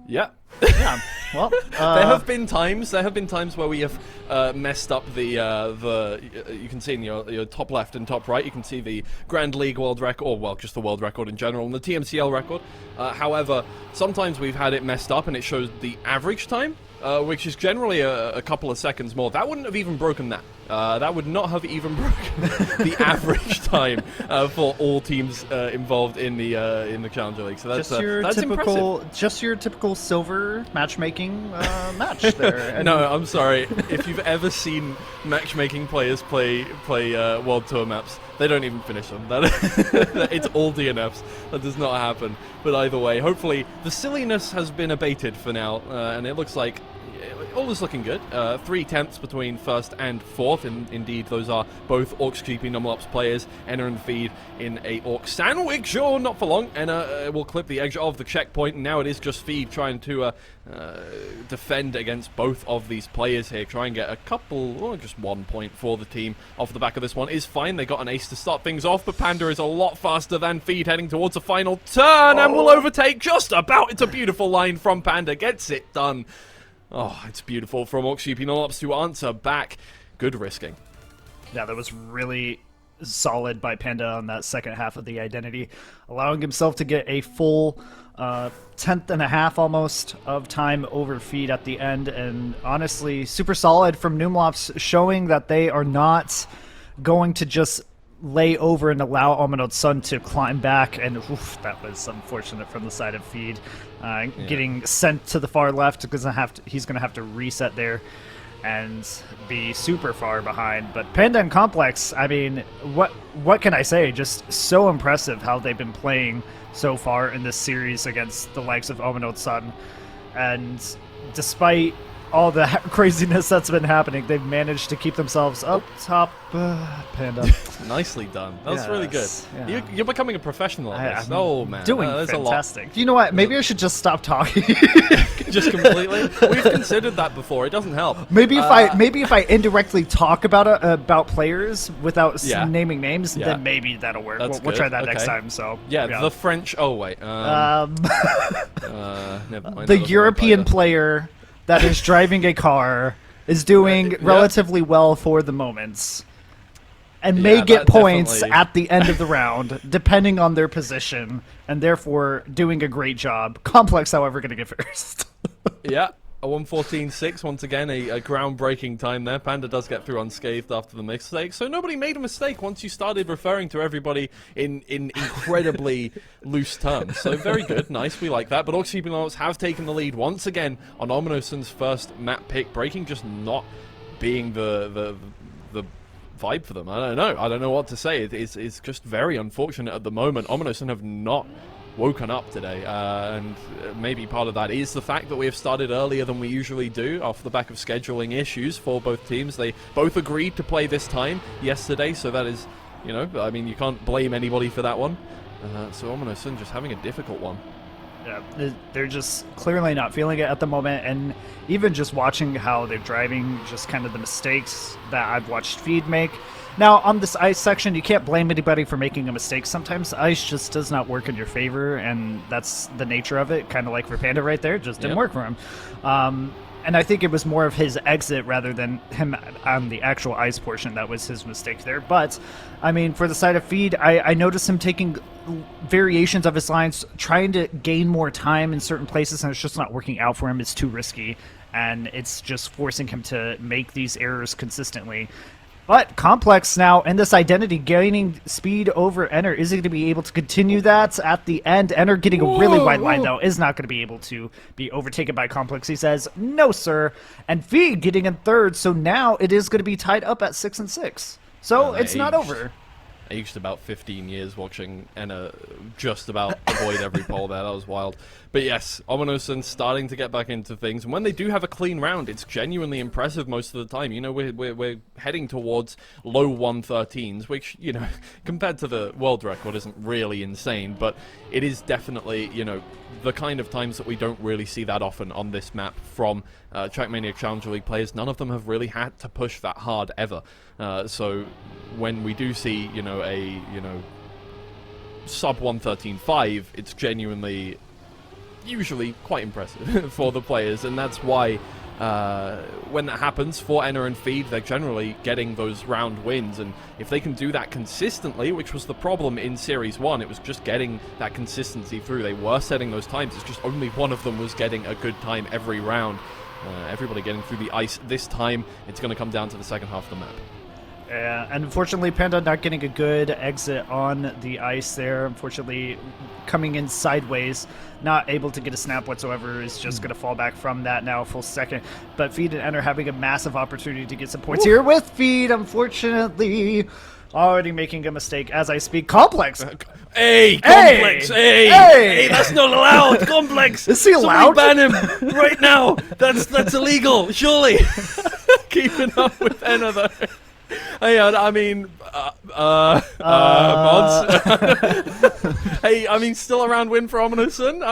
Yeah. Well, there have been times where we have messed up the you can see in your top left and top right, you can see the Grand League world record, or well, just the world record in general, and the TMCL record. However, sometimes we've had it messed up and it shows the average time. which is generally a couple of seconds more. That wouldn't have even broken that. That would not have even broken the average time for all teams involved in the Challenger League. So that's impressive. Just your typical silver matchmaking match there. And no, I'm sorry. If you've ever seen matchmaking players play World Tour maps, they don't even finish them. It's all DNFs. That does not happen. But either way, hopefully the silliness has been abated for now, and it looks like all is looking good. 3 tenths between first and fourth. Indeed, those are both ORKS GP NUMELOPS players. Enna and Feed in a ORKS sandwich. Sure, not for long. Enna will clip the edge of the checkpoint, and now it is just Feed trying to defend against both of these players here. Try and get a couple, or just 1 point for the team off the back of this one is fine. They got an ace to start things off, but Panda is a lot faster than Feed heading towards the final turn and will overtake just about. It's a beautiful line from Panda. Gets it done. Oh, it's beautiful from ORKS GP NUMELOPS to answer back. Good risking. Yeah, that was really solid by Panda on that second half of the identity, allowing himself to get a full tenth and a half almost of time over Feed at the end. And honestly, super solid from NUMELOPS, showing that they are not going to just lay over and allow HOMYNOTSUN to climb back, and oof, that was unfortunate from the side of Feed, getting sent to the far left because he's going to have to reset there and be super far behind. But Panda and Complex, I mean, what can I say? Just so impressive how they've been playing so far in this series against the likes of HOMYNOTSUN, and despite all the craziness that's been happening, they've managed to keep themselves up top. Panda. Nicely done. That was really good. Yeah. You're becoming a professional at this. Oh, man. Doing fantastic. You know what? Maybe I should just stop talking. Just completely? We've considered that before. It doesn't help. Maybe if I indirectly talk about players without naming names, then maybe that'll work. We'll try that next time. So the French. Oh wait. Never mind. The European player that is driving a car is doing relatively well for the moments, and may get points at the end of the round, depending on their position, and therefore doing a great job. Complex, however, going to get first. Yeah, a 1:14.6, once again, a groundbreaking time there. Panda does get through unscathed after the mistake, so nobody made a mistake once you started referring to everybody in incredibly loose terms. So very good, nice, we like that. But ORKS GP NUMELOPS have taken the lead once again on HOMYNOTSUN's first map pick, breaking just not being the vibe for them. I don't know what to say. It's just very unfortunate at the moment. HOMYNOTSUN have not woken up today, and maybe part of that is the fact that we have started earlier than we usually do off the back of scheduling issues for both teams. They both agreed to play this time yesterday, so that is, I mean, you can't blame anybody for that one. So HOMYNOTSUN just having a difficult one. Yeah, they're just clearly not feeling it at the moment, and even just watching how they're driving, just kind of the mistakes that I've watched Feed make. Now, on this ice section, you can't blame anybody for making a mistake. Sometimes ice just does not work in your favor, and that's the nature of it. Kind of like for Panda right there, just didn't work for him. And I think it was more of his exit rather than him on the actual ice portion that was his mistake there. But, I mean, for the side of Feed, I noticed him taking variations of his lines, trying to gain more time in certain places, and it's just not working out for him. It's too risky, and it's just forcing him to make these errors consistently. But Complex now in this identity gaining speed over Enner. Is he going to be able to continue that at the end? Enner getting a really wide line, though, is not going to be able to be overtaken by Complex. He says, no, sir. And Feed getting in third, so now it is going to be tied up at 6 and 6. So it's not over. Aged about 15 years watching Enna just about avoid every pole there. That was wild. But yes, HOMYNOTSUN starting to get back into things. And when they do have a clean round, it's genuinely impressive most of the time. We're heading towards low 113s, which, compared to the world record isn't really insane. But it is definitely, the kind of times that we don't really see that often on this map from Trackmania Challenger League players. None of them have really had to push that hard ever. So when we do see, a sub 113.5, it's genuinely usually quite impressive for the players, and that's why when that happens for Enner and Feed, they're generally getting those round wins. And if they can do that consistently, which was the problem in Series 1, it was just getting that consistency through. They were setting those times, it's just only one of them was getting a good time every round. Everybody getting through the ice. This time, it's going to come down to the second half of the map. Yeah, and unfortunately, Panda not getting a good exit on the ice there. Unfortunately, coming in sideways, not able to get a snap whatsoever, is just going to fall back from that now, full second. But Feed and Enter having a massive opportunity to get some points here with Feed, unfortunately. Already making a mistake as I speak. Complex! Hey, Complex! Hey, that's not allowed! Complex! Is he allowed? Somebody ban him right now! That's illegal, surely! Keeping up with Enna, though. Hey, I mean, mods. Hey, I mean, still a round win for OMYNOTSUN.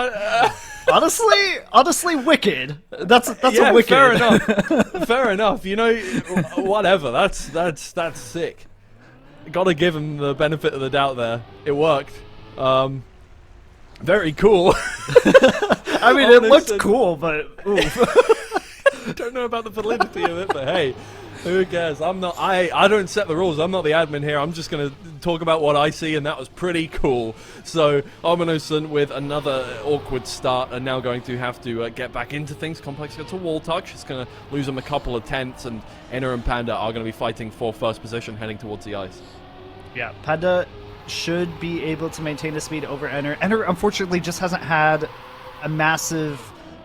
Honestly, wicked. That's yeah, a wicked. Fair enough. Fair enough. You know, whatever. That's sick. Gotta give him the benefit of the doubt there. It worked. Very cool. I mean, it looked cool, but oof. I don't know about the validity of it, but hey. Who cares? I don't set the rules. I'm not the admin here. I'm just going to talk about what I see, and that was pretty cool. So, OMYNOTSUN with another awkward start are now going to have to get back into things. Complex gets a wall touch. It's going to lose them a couple of tenths, and Enna and Panda are going to be fighting for first position heading towards the ice. Yeah, Panda should be able to maintain the speed over Enter. Enter, unfortunately, just hasn't had a massive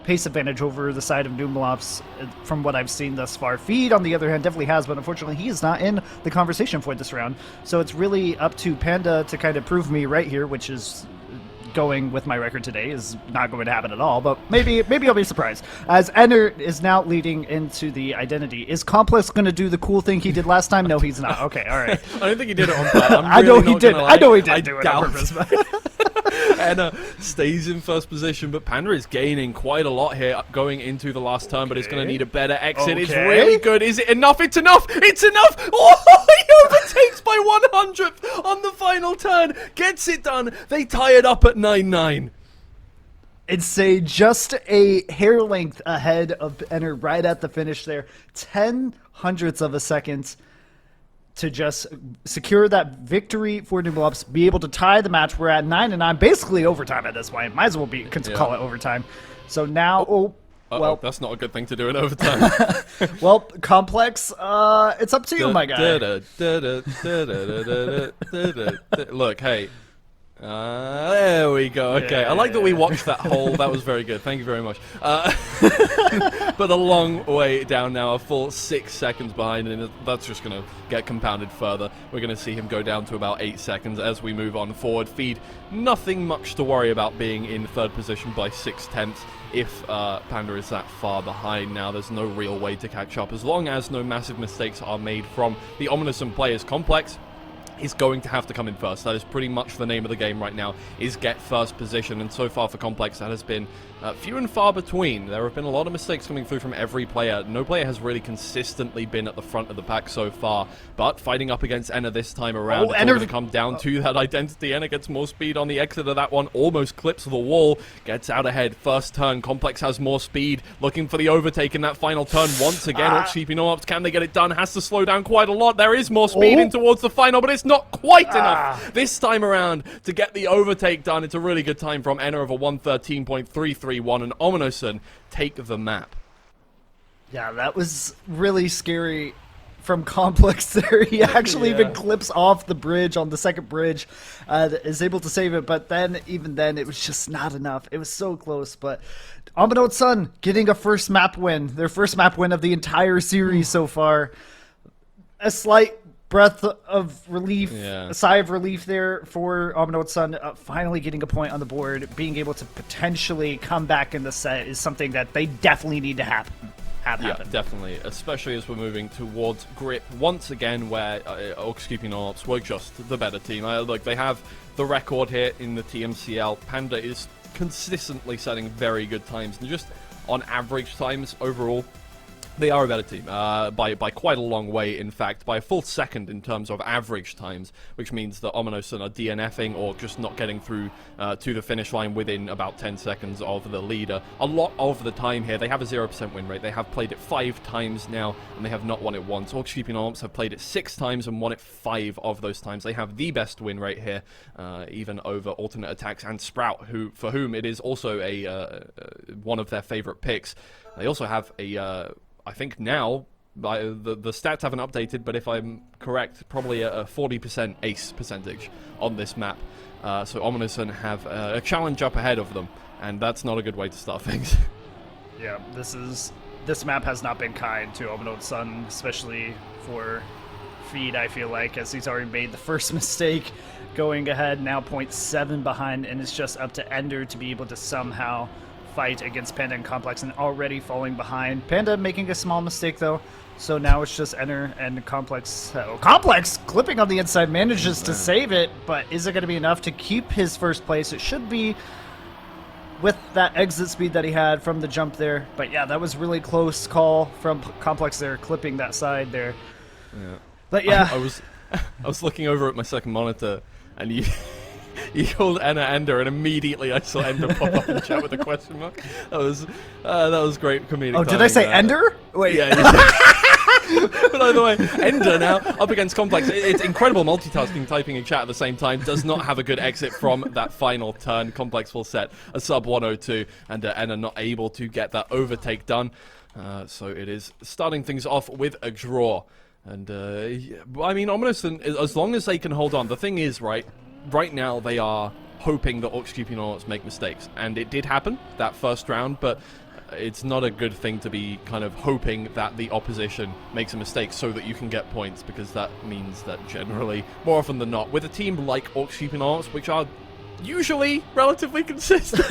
pace advantage over the side of NUMELOPS from what I've seen thus far. Feed, on the other hand, definitely has, but unfortunately he is not in the conversation for this round. So it's really up to Panda to kind of prove me right here, which is going with my record today is not going to happen at all, but maybe I'll be surprised. As Enter is now leading into the identity. Is Complex going to do the cool thing he did last time? No, he's not. Okay, all right. I don't think he did it on plan. I know he did. I know he did do it on purpose. Enna stays in first position, but Panda is gaining quite a lot here going into the last turn, but it's going to need a better exit. It's really good. Is it enough? It's enough! It's enough! Oh, he overtakes by 100th on the final turn. Gets it done. They tie it up at 9-9. It's just a hair length ahead of Enter right at the finish there. 0.10 of a second to just secure that victory for NUMELOPS, be able to tie the match. We're at 9-9, basically overtime at this point. Might as well call it overtime. So now, well, that's not a good thing to do in overtime. Well, Complex, it's up to you, my guy. Look, hey. There we go. Okay, I like that we watched that whole. That was very good. Thank you very much. But a long way down now, a full 6 seconds behind, and that's just going to get compounded further. We're going to see him go down to about 8 seconds as we move on forward. Feed, nothing much to worry about being in third position by 0.6. If Panda is that far behind now, there's no real way to catch up. As long as no massive mistakes are made from the OMYNOTSUN players. Complex is going to have to come in first. That is pretty much the name of the game right now, is get first position, and so far for Complex that has been few and far between. There have been a lot of mistakes coming through from every player. No player has really consistently been at the front of the pack so far, but fighting up against Enna this time around, it's going to come down to that identity. Enna gets more speed on the exit of that one, almost clips the wall, gets out ahead. First turn, Complex has more speed, looking for the overtake in that final turn once again. NUMELOPS, can they get it done? Has to slow down quite a lot. There is more speed in towards the final, but it's not quite enough this time around to get the overtake done. It's a really good time from Enna of a 1:13.331, and OMYNOTSUN take the map. Yeah, that was really scary from Complex there. He actually even clips off the bridge on the second bridge, is able to save it, but then even then it was just not enough. It was so close, but OMYNOTSUN getting a first map win, their first map win of the entire series so far. A slight breath of relief, a sigh of relief there for OMYNOTSUN. Finally getting a point on the board, being able to potentially come back in the set is something that they definitely need to have happen. Yeah, definitely, especially as we're moving towards Grip once again, where ORKS NUMELOPS were just the better team. Look, they have the record here in the TMCL. Panda is consistently setting very good times, and just on average times overall, They are a better team, by quite a long way, in fact, by a full second in terms of average times, which means that OMYNOTSUN are DNFing or just not getting through to the finish line within about 10 seconds of the leader. A lot of the time here, they have a 0% win rate. They have played it 5 times now, and they have not won it once. ORKS NUMELOPS have played it 6 times and won it 5 of those times. They have the best win rate here, even over Alternate Attacks and Sprout, for whom it is also one of their favorite picks. They also have I think now, the stats haven't updated, but if I'm correct, probably a 40% ace percentage on this map. So OMYNOTSUN have a challenge up ahead of them, and that's not a good way to start things. Yeah, this map has not been kind to OMYNOTSUN, especially for Feed, I feel like, as he's already made the first mistake, going ahead, now 0.7 behind, and it's just up to Ender to be able to somehow fight against Panda and Complex, and already falling behind. Panda making a small mistake though, so now it's just Enter and Complex. Complex clipping on the inside, manages to save it, but is it going to be enough to keep his first place? It should be, with that exit speed that he had from the jump there. But yeah, that was really close call from Complex there, clipping that side there. Yeah. But yeah, I was looking over at my second monitor, and you called Anna Ender, and immediately I saw Ender pop up in chat with a question mark. That was great comedic. Oh, did I say Ender? Wait. Yeah. But either way, Ender now up against Complex. It's incredible multitasking, typing in chat at the same time. Does not have a good exit from that final turn. Complex will set a sub 102, and Ender not able to get that overtake done. So it is starting things off with a draw. And I mean, OMYNOTSUN, as long as they can hold on. The thing is, right now they are hoping that ORKS NUMELOPS make mistakes, and it did happen that first round, but it's not a good thing to be kind of hoping that the opposition makes a mistake so that you can get points, because that means that generally, more often than not, with a team like ORKS NUMELOPS, which are usually relatively consistent,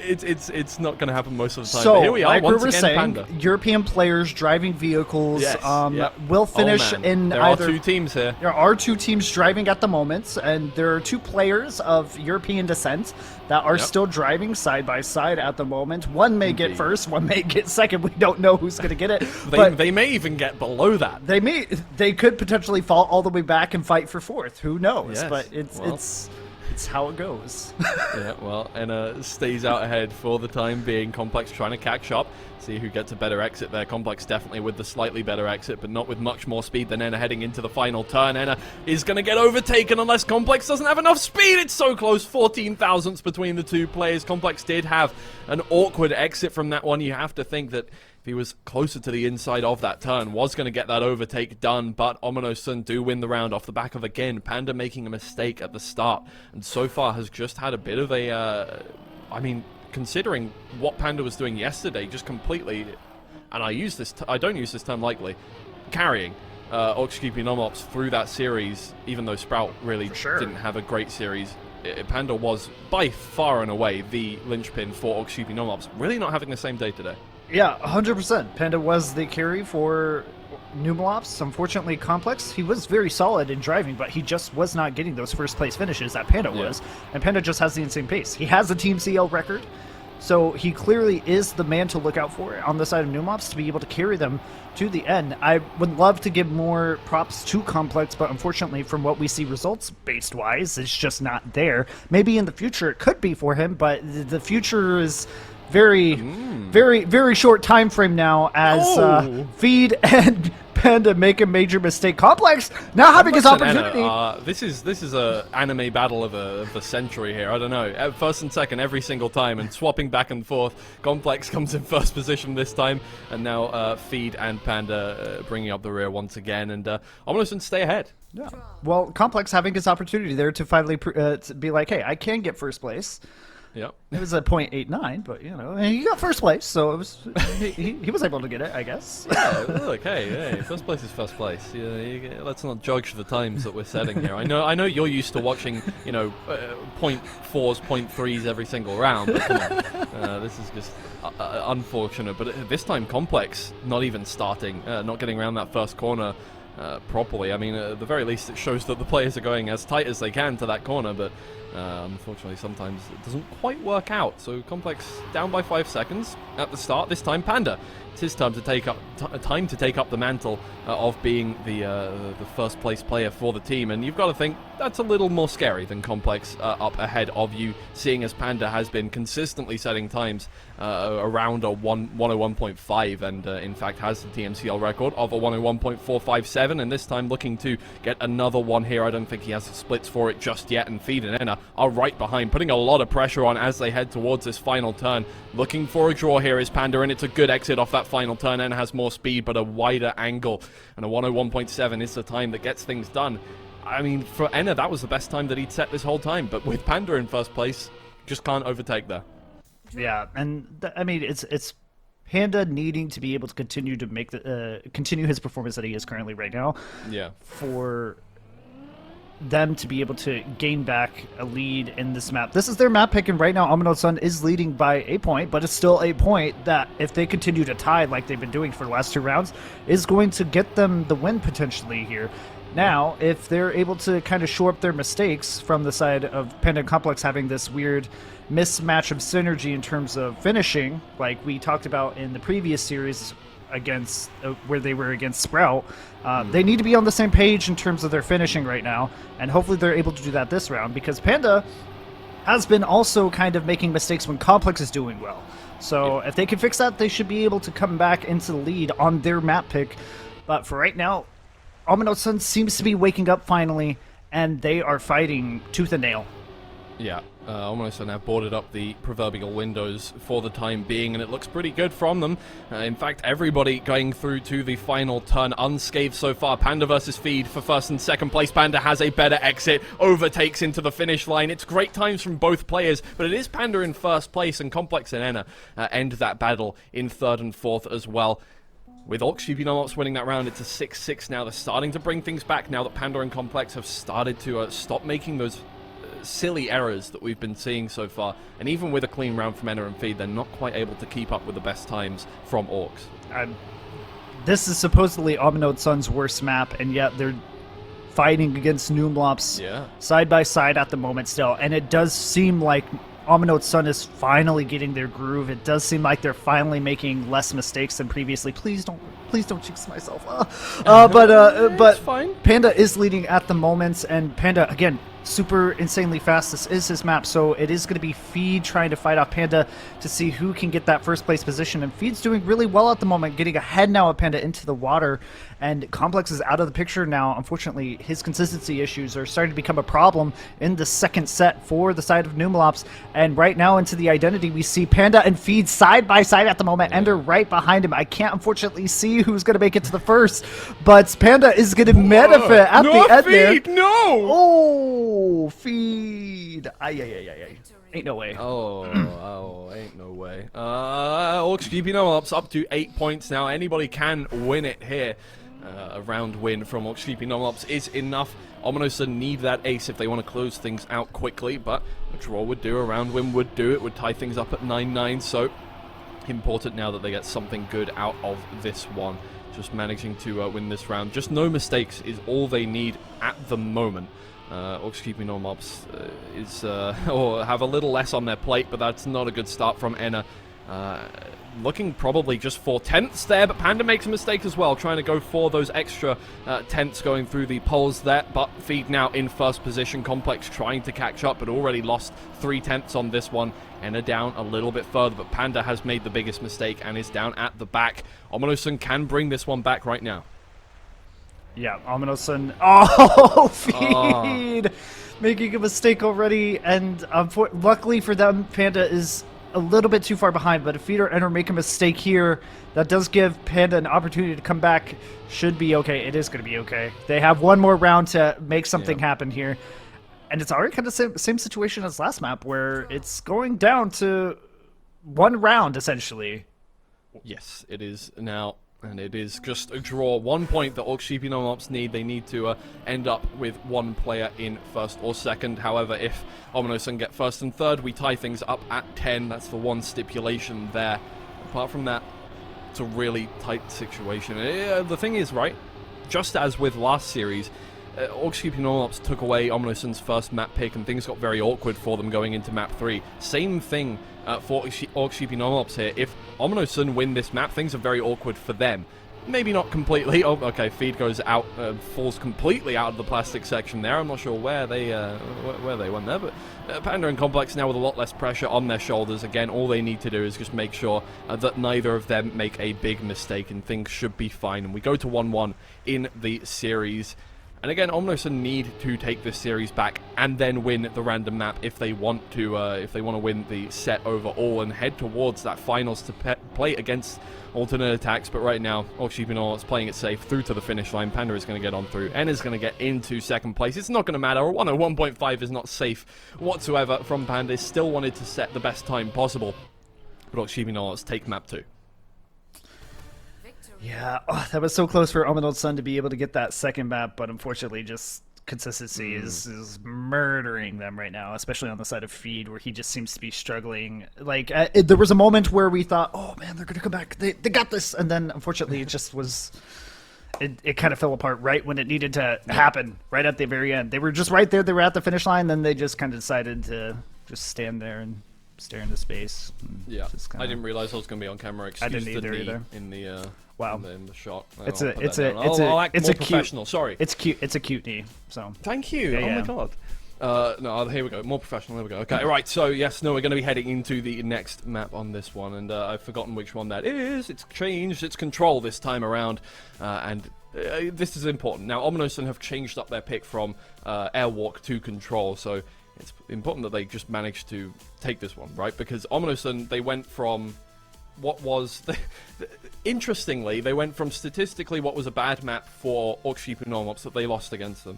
it's not going to happen most of the time. So, but here we are, like once we were again, saying, Panda. European players driving vehicles will finish in there either... are 2 teams here. There are 2 teams driving at the moment, and there are 2 players of European descent that are still driving side by side at the moment. One may get first, one may get second. We don't know who's going to get it. They may even get below that. They could potentially fall all the way back and fight for 4th. Who knows? Yes. But it's how it goes. Yeah, well, and stays out ahead for the time being. Complex trying to catch up, see who gets a better exit there. Complex definitely with the slightly better exit, but not with much more speed than Enna heading into the final turn. Enna is going to get overtaken unless Complex doesn't have enough speed. It's so close, 14 thousandths between the 2 players. Complex did have an awkward exit from that one. You have to think that he was closer to the inside of that turn, was going to get that overtake done, but OMYNOTSUN do win the round off the back of, again, Panda making a mistake at the start, and so far has just had a bit of a, I mean, considering what Panda was doing yesterday, just completely, and I don't use this term lightly, carrying ORKS NUMELOPS through that series, even though Sprout really didn't have a great series. Panda was, by far and away, the linchpin for ORKS NUMELOPS, really not having the same day today. Yeah, 100%. Panda was the carry for NUMELOPS. Unfortunately, Complex, he was very solid in driving, but he just was not getting those first-place finishes that Panda was. And Panda just has the insane pace. He has a TMCL record, so he clearly is the man to look out for on the side of NUMELOPS to be able to carry them to the end. I would love to give more props to Complex, but unfortunately, from what we see results-based wise, it's just not there. Maybe in the future it could be for him, but the future is very short time frame now, as Feed and Panda make a major mistake. Complex now having his opportunity. This is a anime battle of the century here. I don't know. At first and second every single time, and swapping back and forth. Complex comes in first position this time, and now Feed and Panda bringing up the rear once again, and OMYNOTSUN stay ahead. Yeah. Well, Complex having his opportunity there to finally to be like, hey, I can get first place. Yep. It was a .89, but you know, he got first place, so it was he was able to get it, I guess. Yeah, look, hey, first place is first place. Let's not judge the times that we're setting here. I know you're used to watching, .4s, .3s every single round. But come on, this is just unfortunate. But this time, Complex not even starting, not getting around that first corner. properly. I mean, at the very least, it shows that the players are going as tight as they can to that corner, but unfortunately, sometimes it doesn't quite work out. So Complex down by 5 seconds at the start. This time, Panda. It's his time to take up the mantle of being the first place player for the team, and you've got to think that's a little more scary than Complex up ahead of you, seeing as Panda has been consistently setting times around a 101.5, and in fact has the TMCL record of a 101.457, and this time looking to get another one here. I don't think he has the splits for it just yet, and Feed and Enna are right behind, putting a lot of pressure on as they head towards this final turn. Looking for a draw here is Panda, and it's a good exit off that final turn. Enna has more speed, but a wider angle, and a 101.7 is the time that gets things done. I mean, for Enna, that was the best time that he'd set this whole time, but with Panda in first place, just can't overtake there. Yeah, and I mean, it's Panda needing to be able to continue to make continue his performance that he is currently right now. Yeah. For them to be able to gain back a lead in this map. This is their map pick, and right now OMYNOTSUN is leading by a point, but it's still a point that, if they continue to tie like they've been doing for the last 2 rounds, is going to get them the win potentially here. Now, if they're able to kind of shore up their mistakes from the side of Panda and Complex having this weird mismatch of synergy in terms of finishing, like we talked about in the previous series against where they were against Sprout, they need to be on the same page in terms of their finishing right now, and hopefully they're able to do that this round, because Panda has been also kind of making mistakes when Complex is doing well. So if they can fix that, they should be able to come back into the lead on their map pick. But for right now, OMYNOTSUN seems to be waking up finally, and they are fighting tooth and nail. Yeah, OMYNOTSUN have boarded up the proverbial windows for the time being, and it looks pretty good from them. In fact, everybody going through to the final turn unscathed so far. Panda versus Feed for first and second place. Panda has a better exit, overtakes into the finish line. It's great times from both players, but it is Panda in first place, and Complex and Enna end that battle in third and fourth as well. With ORKS winning that round, it's a 6-6 now. They're starting to bring things back now that Panda and Complex have started to stop making those silly errors that we've been seeing so far. And even with a clean round from Enna and Feed, they're not quite able to keep up with the best times from ORKS. This is supposedly OMYNOTSUN's worst map, and yet they're fighting against NUMELOPS side by side at the moment still. And it does seem like OMYNOTSUN is finally getting their groove. It does seem like they're finally making less mistakes than previously. Please don't jinx myself. But fine. Panda is leading at the moment, and Panda, again, super insanely fast. This is his map, so it is going to be Feed trying to fight off Panda to see who can get that first place position. And Feed's doing really well at the moment, getting ahead now of Panda into the water, and Complex is out of the picture now. Unfortunately, his consistency issues are starting to become a problem in the second set for the side of NUMELOPS. And right now into the identity, we see Panda and Feed side by side at the moment, and they're right behind him. I can't unfortunately see who's going to make it to the first, but Panda is going to benefit at the end there. Feed, no! Oh, Feed. Ay. Ain't no way. Ain't no way. ORKS NUMELOPS up to 8 points now. Anybody can win it here. A round win from ORKS NUMELOPS is enough. OMYNOTSUN need that ace if they want to close things out quickly, but a draw would do, a round win would do. It would tie things up at 9-9, so important now that they get something good out of this one. Just managing to win this round. Just no mistakes is all they need at the moment. ORKS NUMELOPS is or have a little less on their plate, but that's not a good start from Enna. Looking probably just for tenths there, but Panda makes a mistake as well, trying to go for those extra tenths going through the poles there, but Feed now in first position. Complex trying to catch up, but already lost 3 tenths on this one. Enna down a little bit further, but Panda has made the biggest mistake and is down at the back. OMYNOTSUN can bring this one back right now. Yeah, OMYNOTSUN. Oh, Feed! Making a mistake already, and luckily for them, Panda is a little bit too far behind, but if Feed or Enna make a mistake here, that does give Panda an opportunity to come back. Should be okay. It is going to be okay. They have one more round to make something happen here. And it's already kind of the same situation as last map, where it's going down to one round, essentially. Yes, it is now. And it is just a draw. 1 point that ORKS NUMELOPS need. They need to end up with one player in first or second. However, if OMYNOTSUN get first and third, we tie things up at 10. That's the one stipulation there. Apart from that, it's a really tight situation. The thing is, right, just as with last series, ORKS NUMELOPS took away OMYNOTSUN's first map pick, and things got very awkward for them going into map 3. Same thing for ORKS NUMELOPS here. If OMYNOTSUN win this map, things are very awkward for them. Maybe not completely. Oh, okay, feed goes out, falls completely out of the plastic section there. I'm not sure where they went there, but Panda and Complex now with a lot less pressure on their shoulders. Again, all they need to do is just make sure that neither of them make a big mistake, and things should be fine. And we go to 1-1 in the series. And again, OMYNOTSUN need to take this series back and then win the random map if they want to win the set overall and head towards that finals to play against alternate attacks. But right now, ORKS NUMELOPS playing it safe through to the finish line. Panda is going to get on through and is going to get into second place. It's not going to matter. A 101.5 is not safe whatsoever from Panda. They still wanted to set the best time possible. But ORKS NUMELOPS take map 2. Yeah, that was so close for OMYNOTSUN to be able to get that second map, but unfortunately just consistency is murdering them right now, especially on the side of Feed, where he just seems to be struggling. Like, there was a moment where we thought, oh man, they're going to come back, they got this, and then unfortunately it just was... It kind of fell apart right when it needed to happen, right at the very end. They were just right there, they were at the finish line, then they just kind of decided to just stand there and stare into space. Yeah, I didn't realize I was going to be on camera. Excuse I didn't either, the in the wow, in the shot. It's I'll act more professional. Sorry, it's cute. It's a cute knee. So thank you. Yeah, oh yeah. my god. No, here we go. More professional. There we go. Okay, right. So yes, no, we're going to be heading into the next map on this one, and I've forgotten which one that is. It's changed. It's Control this time around, and this is important. Now, OMYNOTSUN have changed up their pick from Airwalk to Control, so it's important that they just managed to take this one, right? Because OMYNOTSUN, they went from what was... interestingly, they went from statistically what was a bad map for ORKS NUMELOPS that they lost against them,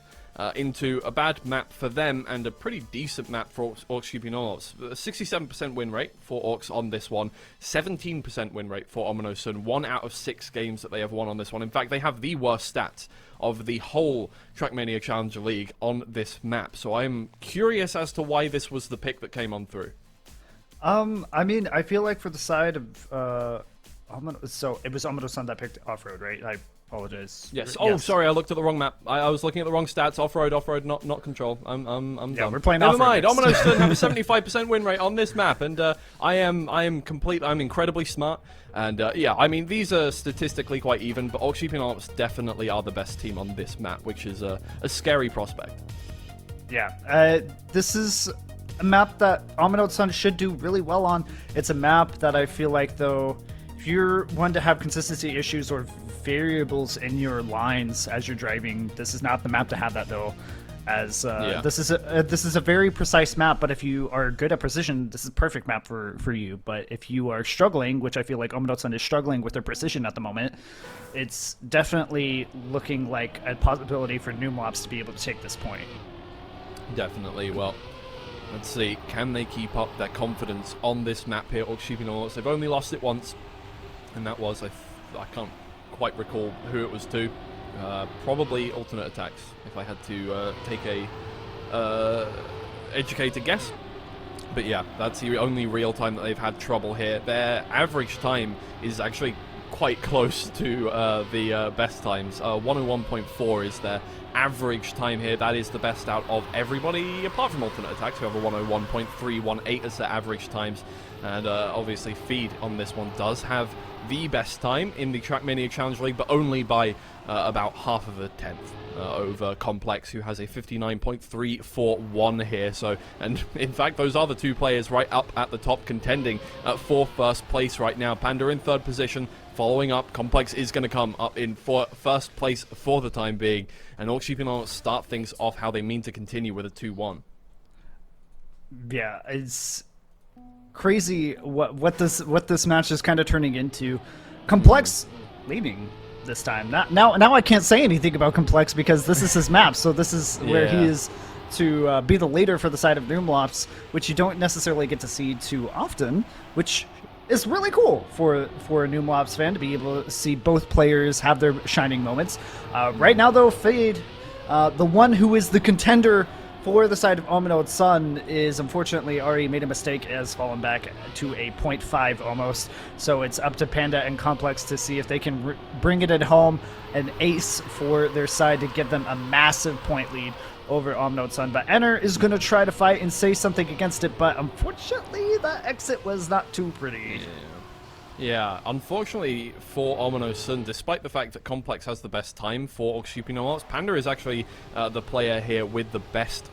into a bad map for them and a pretty decent map for ORKS NUMELOPS. 67% win rate for ORKS on this one, 17% win rate for OMYNOTSUN, 1 out of 6 games that they have won on this one. In fact, they have the worst stats of the whole Trackmania Challenger League on this map. So I'm curious as to why this was the pick that came on through. I mean, I feel like for the side of so it was OMYNOTSUN that picked off-road, right? I apologize. Yes. Oh, yes. Sorry, I looked at the wrong map. I was looking at the wrong stats. Off-road, not Control. I'm yeah, done. We're playing Never off-road. mind. OMYNOTSUN have a 75% win rate on this map, and I'm incredibly smart. And yeah, I mean, these are statistically quite even, but ORKS NUMELOPS definitely are the best team on this map, which is a scary prospect. Yeah, this is a map that OMYNOTSUN should do really well on. It's a map that I feel like, though, if you're one to have consistency issues or variables in your lines as you're driving, this is not the map to have that, though. As this is a very precise map, but if you are good at precision, this is a perfect map for you. But if you are struggling, which I feel like OMYNOTSUN is struggling with their precision at the moment, it's definitely looking like a possibility for NUMELOPS to be able to take this point. Definitely. Well, let's see. Can they keep up their confidence on this map here? ORKS NUMELOPS, they've only lost it once, and that was, I can't quite recall who it was to. Probably alternate attacks, if I had to take a educated guess. But yeah, that's the only real time that they've had trouble here. Their average time is actually quite close to the best times. 101.4 is their average time here. That is the best out of everybody, apart from alternate attacks, who have a 101.318 as their average times. And obviously Feed on this one does have the best time in the Trackmania Challenge League, but only by about half of a tenth over Complex, who has a 59.341 here. So, and in fact, those are the two players right up at the top contending for first place right now. Panda in third position, following up. Complex is going to come up in first place for the time being, and ORKS NUMELOPS start things off how they mean to continue with a 2-1. Yeah, it's crazy what this match is kind of turning into. Complex leading this time. Now I can't say anything about Complex because this is his map, so this is where he is to be the leader for the side of NUMELOPS, which you don't necessarily get to see too often, which is really cool for a NUMELOPS fan to be able to see both players have their shining moments. Right now, though, Fade, the one who is the contender for the side of OMYNOTSUN is unfortunately already made a mistake, has fallen back to a 0.5 almost. So it's up to Panda and Complex to see if they can bring it at home, an ace for their side to give them a massive point lead over OMYNOTSUN. But Enter is going to try to fight and say something against it, but unfortunately the exit was not too pretty. Yeah, unfortunately for OMYNOTSUN, despite the fact that Complex has the best time for ORKS NUMELOPS, Panda is actually the player here with the best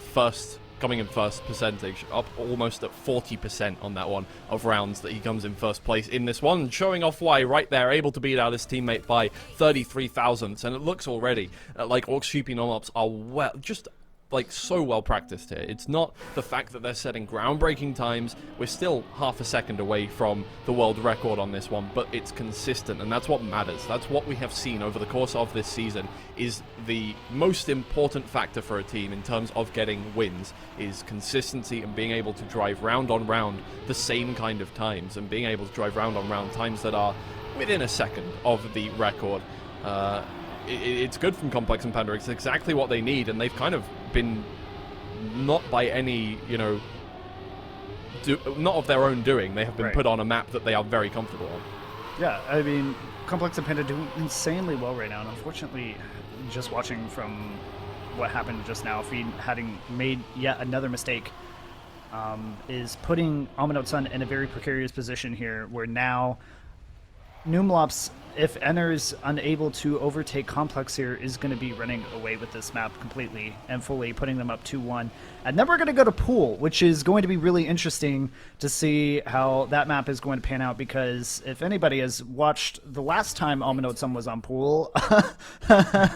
coming in first percentage, up almost at 40% on that one of rounds that he comes in first place in this one, showing off why right there, able to beat out his teammate by 33 thousandths, and it looks already like ORKS NUMELOPS are just like so well practiced here. It's not the fact that they're setting groundbreaking times. We're still half a second away from the world record on this one, but it's consistent, and that's what matters. That's what we have seen over the course of this season is the most important factor for a team in terms of getting wins, is consistency and being able to drive round on round the same kind of times, and being able to drive round on round times that are within a second of the record. It's good from Complex and Panda. It's exactly what they need, and they've kind of been, not by any, you know, not of their own doing, they have been put on a map that they are very comfortable on. Yeah, I mean, Complex and Panda doing insanely well right now, and unfortunately, just watching from what happened just now, Feed having made yet another mistake, is putting OMYNOTSUN in a very precarious position here, where now NUMELOPS, if Enter is unable to overtake Complex here, is going to be running away with this map completely and fully, putting them up 2-1. And then we're going to go to Pool, which is going to be really interesting to see how that map is going to pan out, because if anybody has watched the last time OMYNOTSUN was on Pool, Yeah,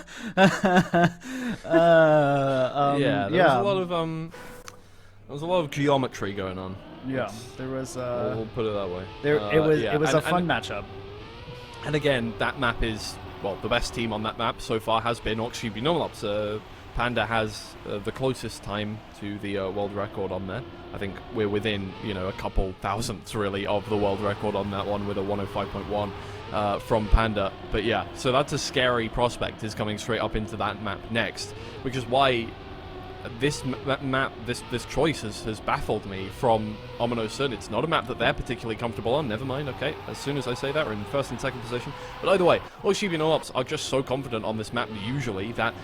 there was a lot of geometry going on. Yeah, there was. We'll put it that way. It was a fun matchup. And again, that map is, well, the best team on that map so far has been ORKS NUMELOPS. Panda has the closest time to the world record on there. I think we're within, you know, a couple thousandths really of the world record on that one with a 105.1 from Panda. But yeah, so that's a scary prospect, is coming straight up into that map next, which is why this choice has baffled me from OMYNOTSUN. It's not a map that they're particularly comfortable on. Never mind, okay, as soon as I say that, we're in first and second position. But either way, ORKS NUMELOPS are just so confident on this map usually that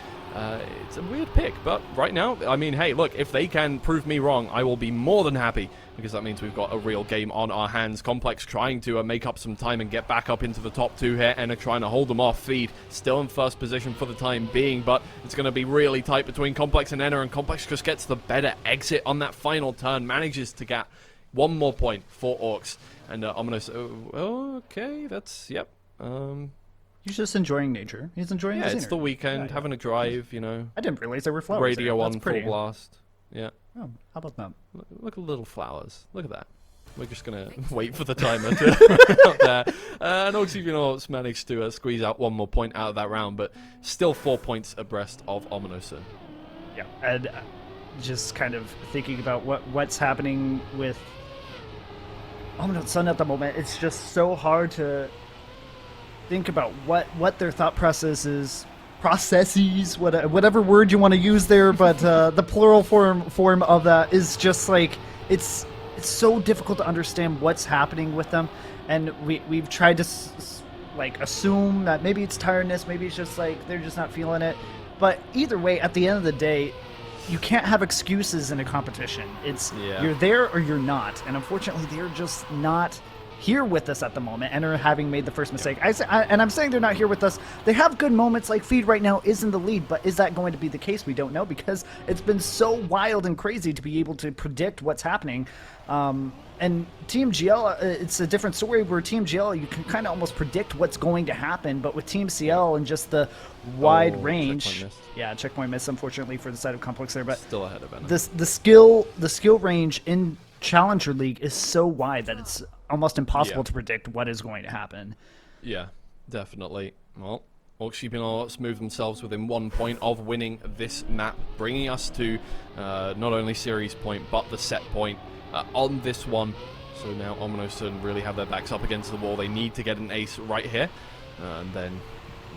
it's a weird pick. But right now, I mean, hey, look, if they can prove me wrong, I will be more than happy, because that means we've got a real game on our hands. Complex trying to make up some time and get back up into the top two here. Enna trying to hold them off. Feed still in first position for the time being, but it's going to be really tight between Complex and Enna, and Complex just gets the better exit on that final turn, manages to get one more point for ORKS. And OMYNOTSUN, okay, that's, yep. He's just enjoying nature. He's enjoying the scenery. It's the weekend, having a drive, you know. I didn't realize there were flowers Radio there. on full blast. Yeah. Oh, how about that? Look at the little flowers. Look at that. We're just going to wait for the timer to run out there. And ORKS NUMELOPS managed to squeeze out one more point out of that round, but still 4 points abreast of OMYNOTSUN. Yeah, and just kind of thinking about what's happening with OMYNOTSUN at the moment, it's just so hard to think about what their thought processes, whatever word you want to use there, but the plural form of that is just like, it's so difficult to understand what's happening with them, and we've tried to like assume that maybe it's tiredness, maybe it's just like they're just not feeling it, but either way, at the end of the day, you can't have excuses in a competition. It's you're there or you're not, and unfortunately they're just not here with us at the moment, and are having made the first mistake. And I'm saying they're not here with us. They have good moments, like Feed right now is in the lead, but is that going to be the case? We don't know, because it's been so wild and crazy to be able to predict what's happening. And TMGL, it's a different story, where TMGL, you can kind of almost predict what's going to happen, but with TMCL and just the wide range, checkpoint miss, unfortunately, for the side of Complex there, but still ahead of Enna. The skill range in Challenger League is so wide that it's almost impossible to predict what is going to happen. Yeah, definitely. Well, ORKS NUMELOPS move themselves within 1 point of winning this map, bringing us to not only series point, but the set point on this one. So now OMYNOTSUN really have their backs up against the wall. They need to get an ace right here, and then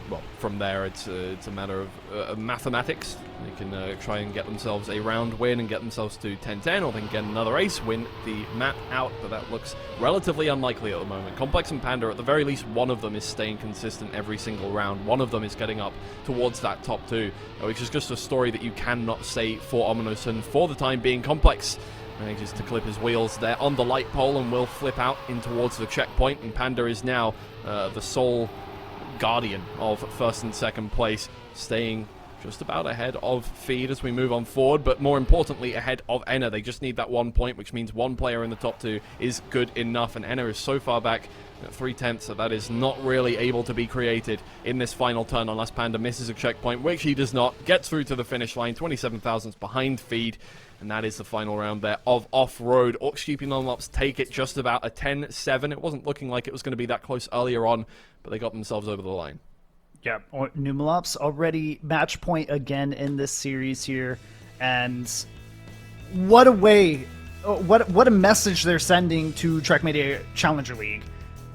well, from there, it's a matter of mathematics. They can try and get themselves a round win and get themselves to 10-10, or they can get another ace, win the map out, but that looks relatively unlikely at the moment. Complex and Panda, at the very least, one of them is staying consistent every single round. One of them is getting up towards that top 2, which is just a story that you cannot say for OMYNOTSUN for the time being. Complex manages to clip his wheels there on the light pole and will flip out in towards the checkpoint, and Panda is now the sole guardian of first and second place, staying just about ahead of Feed as we move on forward, but more importantly ahead of Enna. They just need that 1 point, which means one player in the top 2 is good enough, and Enna is so far back at 3/10 that is not really able to be created in this final turn unless Panda misses a checkpoint, which he does not. Gets through to the finish line, 27,000 behind Feed, and that is the final round there of Off-Road. ORKS NUMELOPS take it just about a 10-7. It wasn't looking like it was going to be that close earlier on, but they got themselves over the line. Yeah, NUMELOPS already match point again in this series here, and what a way, what a message they're sending to Trackmania Challenger League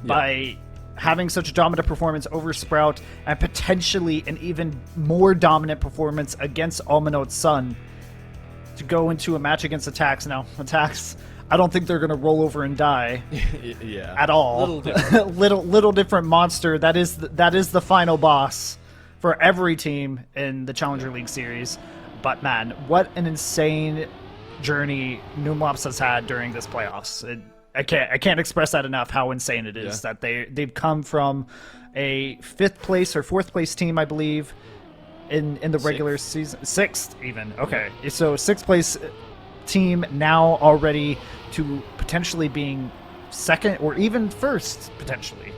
by having such a dominant performance over Sprout and potentially an even more dominant performance against OMYNOTSUN to go into a match against Attacks. Now, Attacks, I don't think they're going to roll over and die at all. Little different. little different monster. That is the final boss for every team in the Challenger League series. But man, what an insane journey NUMELOPS has had during this playoffs. I can't express that enough, how insane it is that they've come from a 5th place or 4th place team, I believe, in the regular season. 6th even. Okay. So 6th place team now already to potentially being 2nd or even 1st potentially.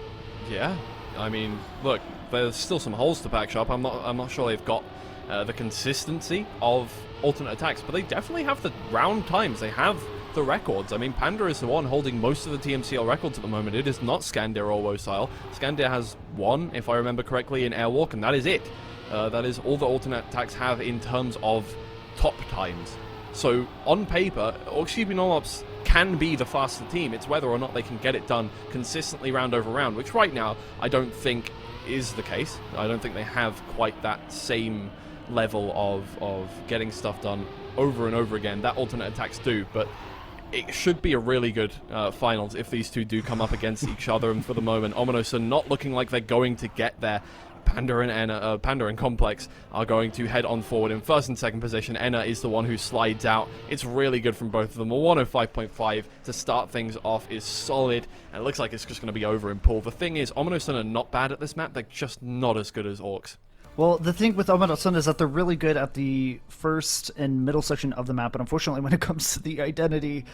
Yeah, I mean, look, there's still some holes to patch up. I'm not sure they've got the consistency of alternate attacks, but they definitely have the round times. They have the records. I mean, Panda is the one holding most of the TMCL records at the moment. It is not Scandia or Wosile. Scandia has 1, if I remember correctly, in Airwalk, and that is it. That is all the alternate attacks have in terms of top times. So, on paper, ORKS NUMELOPS can be the faster team. It's whether or not they can get it done consistently round over round, which right now I don't think is the case. I don't think they have quite that same level of getting stuff done over and over again. That alternate attacks do, but it should be a really good finals if these two do come up against each other. And for the moment, OMYNOTSUN not looking like they're going to get there. Panda and Complex are going to head on forward in 1st and 2nd position. Enna is the one who slides out. It's really good from both of them. A 105.5 to start things off is solid, and it looks like it's just going to be over in pool. The thing is, OMYNOTSUN are not bad at this map. They're just not as good as ORKS. Well, the thing with OMYNOTSUN is that they're really good at the first and middle section of the map, but unfortunately when it comes to the identity,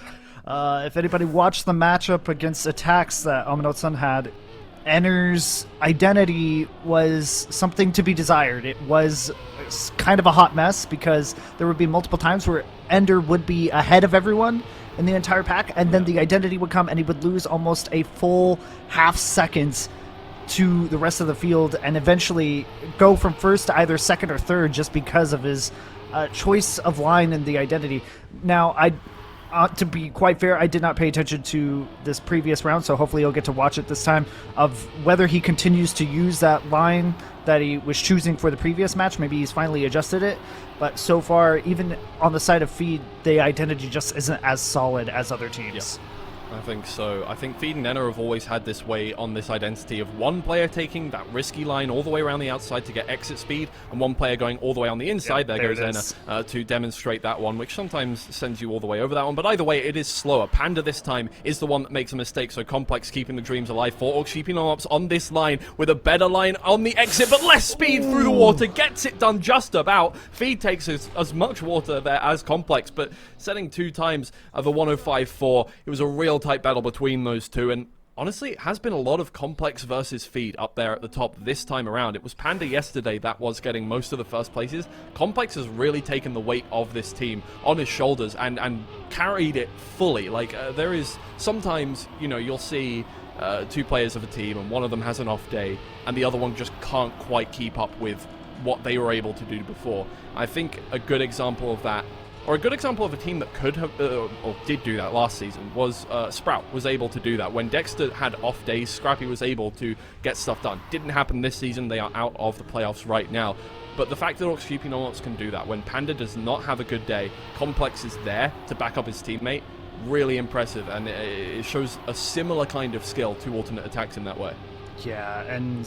if anybody watched the matchup against Attacks that OMYNOTSUN had, Enner's identity was something to be desired. It was kind of a hot mess because there would be multiple times where Ender would be ahead of everyone in the entire pack, and then the identity would come and he would lose almost a full half second to the rest of the field and eventually go from 1st to either 2nd or 3rd just because of his choice of line in the identity. Now, to be quite fair, I did not pay attention to this previous round, so hopefully you'll get to watch it this time, of whether he continues to use that line that he was choosing for the previous match. Maybe he's finally adjusted it, but so far, even on the side of Feed, the identity just isn't as solid as other teams. Yep. I think so. I think Feed and Enna have always had this way on this identity of one player taking that risky line all the way around the outside to get exit speed, and one player going all the way on the inside. There goes Enna to demonstrate that one, which sometimes sends you all the way over that one. But either way, it is slower. Panda this time is the one that makes a mistake, so Complex keeping the dreams alive for ORKS NUMELOPS on this line with a better line on the exit, but less speed through the water. Gets it done just about. Feed takes as much water there as Complex, but setting 2 times of a 105.4. It was a real tight battle between those two, and honestly, it has been a lot of Complex versus Feed up there at the top this time around. It was Panda yesterday that was getting most of the first places. Complex has really taken the weight of this team on his shoulders and carried it fully. Like, there is sometimes, you know, you'll see 2 players of a team and one of them has an off day and the other one just can't quite keep up with what they were able to do before. I think a good example of that or a good example of a team that could have, or did do that last season, was Sprout was able to do that. When Dexter had off days, Scrappy was able to get stuff done. Didn't happen this season. They are out of the playoffs right now. But the fact that ORKS can do that, when Panda does not have a good day, Complex is there to back up his teammate, really impressive, and it shows a similar kind of skill to alternate attacks in that way. Yeah, and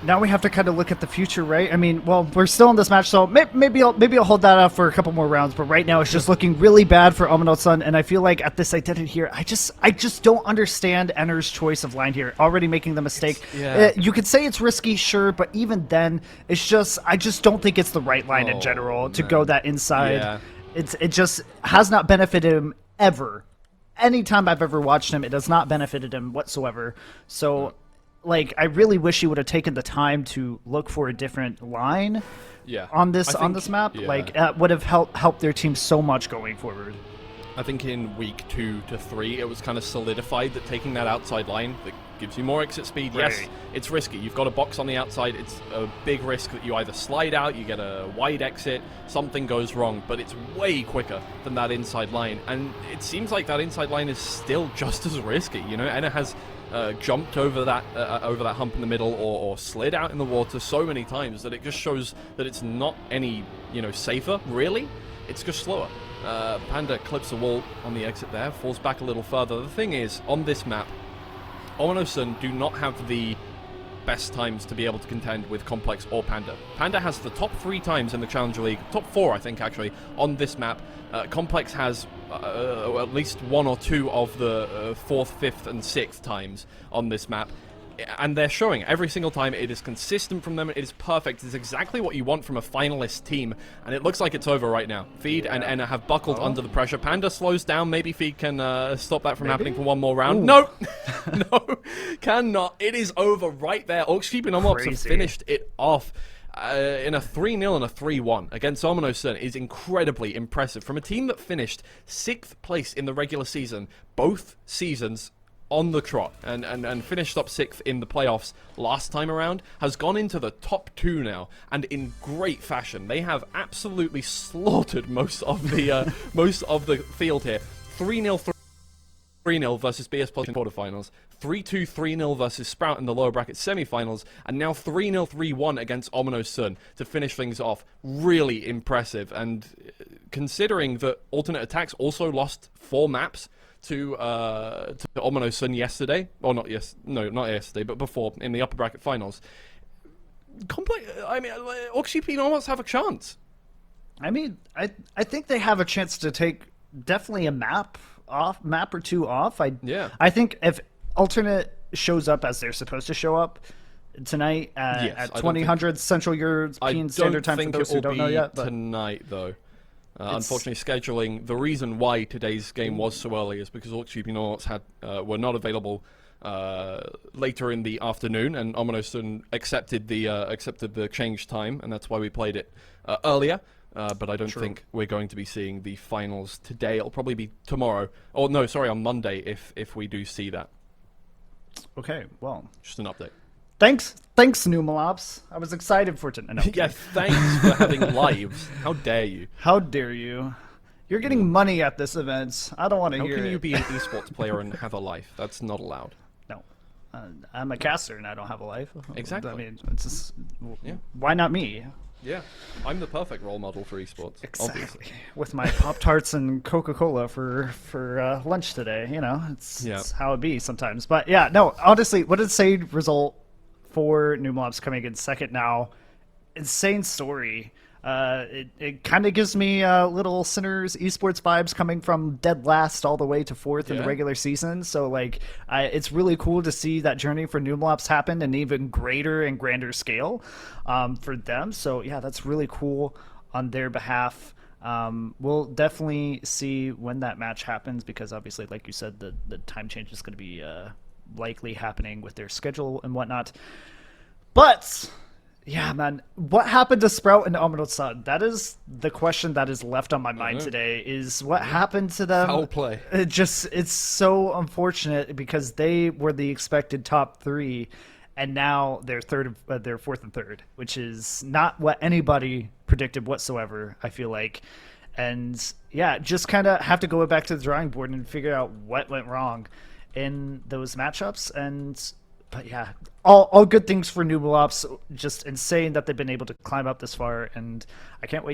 now we have to kind of look at the future, right? I mean, well, we're still in this match, so maybe I'll hold that up for a couple more rounds. But right now, it's just looking really bad for HOMYNOTSUN, and I feel like at this identity here, I just don't understand Enner's choice of line here. Already making the mistake. You could say it's risky, sure, but even then, I just don't think it's the right line in general to go that inside. Yeah. It just has not benefited him ever. Anytime I've ever watched him, it has not benefited him whatsoever. So, like, I really wish he would have taken the time to look for a different line on this map. Yeah. Like, that would have helped their team so much going forward. I think in week 2 to 3, it was kind of solidified that taking that outside line that gives you more exit speed. Right. Yes, it's risky. You've got a box on the outside. It's a big risk that you either slide out, you get a wide exit, something goes wrong, but it's way quicker than that inside line. And it seems like that inside line is still just as risky. You know, Enner has jumped over that hump in the middle or slid out in the water so many times that it just shows that it's not any, safer, really. It's just slower. Panda clips a wall on the exit there, falls back a little further. The thing is, on this map, HOMYNOTSUN do not have the best times to be able to contend with Complex or Panda. Panda has the top 3 times in the Challenger League, top 4 I think actually, on this map. Complex has at least 1 or 2 of the 4th, 5th and 6th times on this map. And they're showing every single time. It is consistent from them. It is perfect. It's exactly what you want from a finalist team. And it looks like it's over right now. Feed and Enner have buckled under the pressure. Panda slows down. Maybe Feed can stop that from happening for one more round. Ooh. No! No, cannot. It is over right there. ORKS and NUMELOPS have finished it off. In a 3-0 and a 3-1 against HOMYNOTSUN is incredibly impressive. From a team that finished 6th place in the regular season, both seasons on the trot, and finished up 6th in the playoffs last time around, has gone into the top 2 now, and in great fashion. They have absolutely slaughtered most of the field here. 3-0, 3-0 versus BS Plus in quarterfinals, 3-2, 3-0 versus Sprout in the lower bracket semifinals, and now 3-0, 3-1 against HOMYNOTSUN to finish things off. Really impressive, and considering that alternate attacks also lost 4 maps to HOMYNOTSUN yesterday, or not yesterday, but before, in the upper bracket finals. ORKS and almost have a chance. I mean, I think they have a chance to take definitely a map or 2 off. I think if alternate shows up as they're supposed to show up tonight at 2000 Central European Standard Time, for those who don't know yet. Tonight, though. Unfortunately, scheduling, the reason why today's game was so early is because ORKS were not available later in the afternoon, and HOMYNOTSUN accepted the change time, and that's why we played it earlier. But I don't think we're going to be seeing the finals today. It'll probably be tomorrow. Oh, no, sorry, on Monday, if we do see that. Okay, well. Just an update. Thanks, NUMELOPS. I was excited for tonight. No, yeah, thanks for having lives. How dare you? How dare you? You're getting money at this event. I don't want to hear it. How can you be an esports player and have a life? That's not allowed. No. I'm a caster and I don't have a life. Exactly. I mean, it's just, why not me? Yeah, I'm the perfect role model for esports. Exactly. Obviously. With my Pop-Tarts and Coca-Cola for lunch today, it's how it be sometimes. But yeah, no, honestly, what did say result for NUMELOPS coming in second now? Insane story. It kind of gives me little Sinners esports vibes coming from dead last all the way to 4th in the regular season. So like, it's really cool to see that journey for NUMELOPS happen in even greater and grander scale for them. So yeah, that's really cool on their behalf. We'll definitely see when that match happens, because obviously, like you said, the time change is going to be likely happening with their schedule and whatnot. But yeah, man, what happened to Sprout and HOMYNOTSUN? That is the question that is left on my mind today, is what happened to them. Foul play. It's so unfortunate, because they were the expected top 3, and now they're 4th and 3rd, which is not what anybody predicted whatsoever, I feel like. And yeah, just kind of have to go back to the drawing board and figure out what went wrong in those matchups. But yeah, all good things for NUMELOPS. Just insane that they've been able to climb up this far, and I can't wait to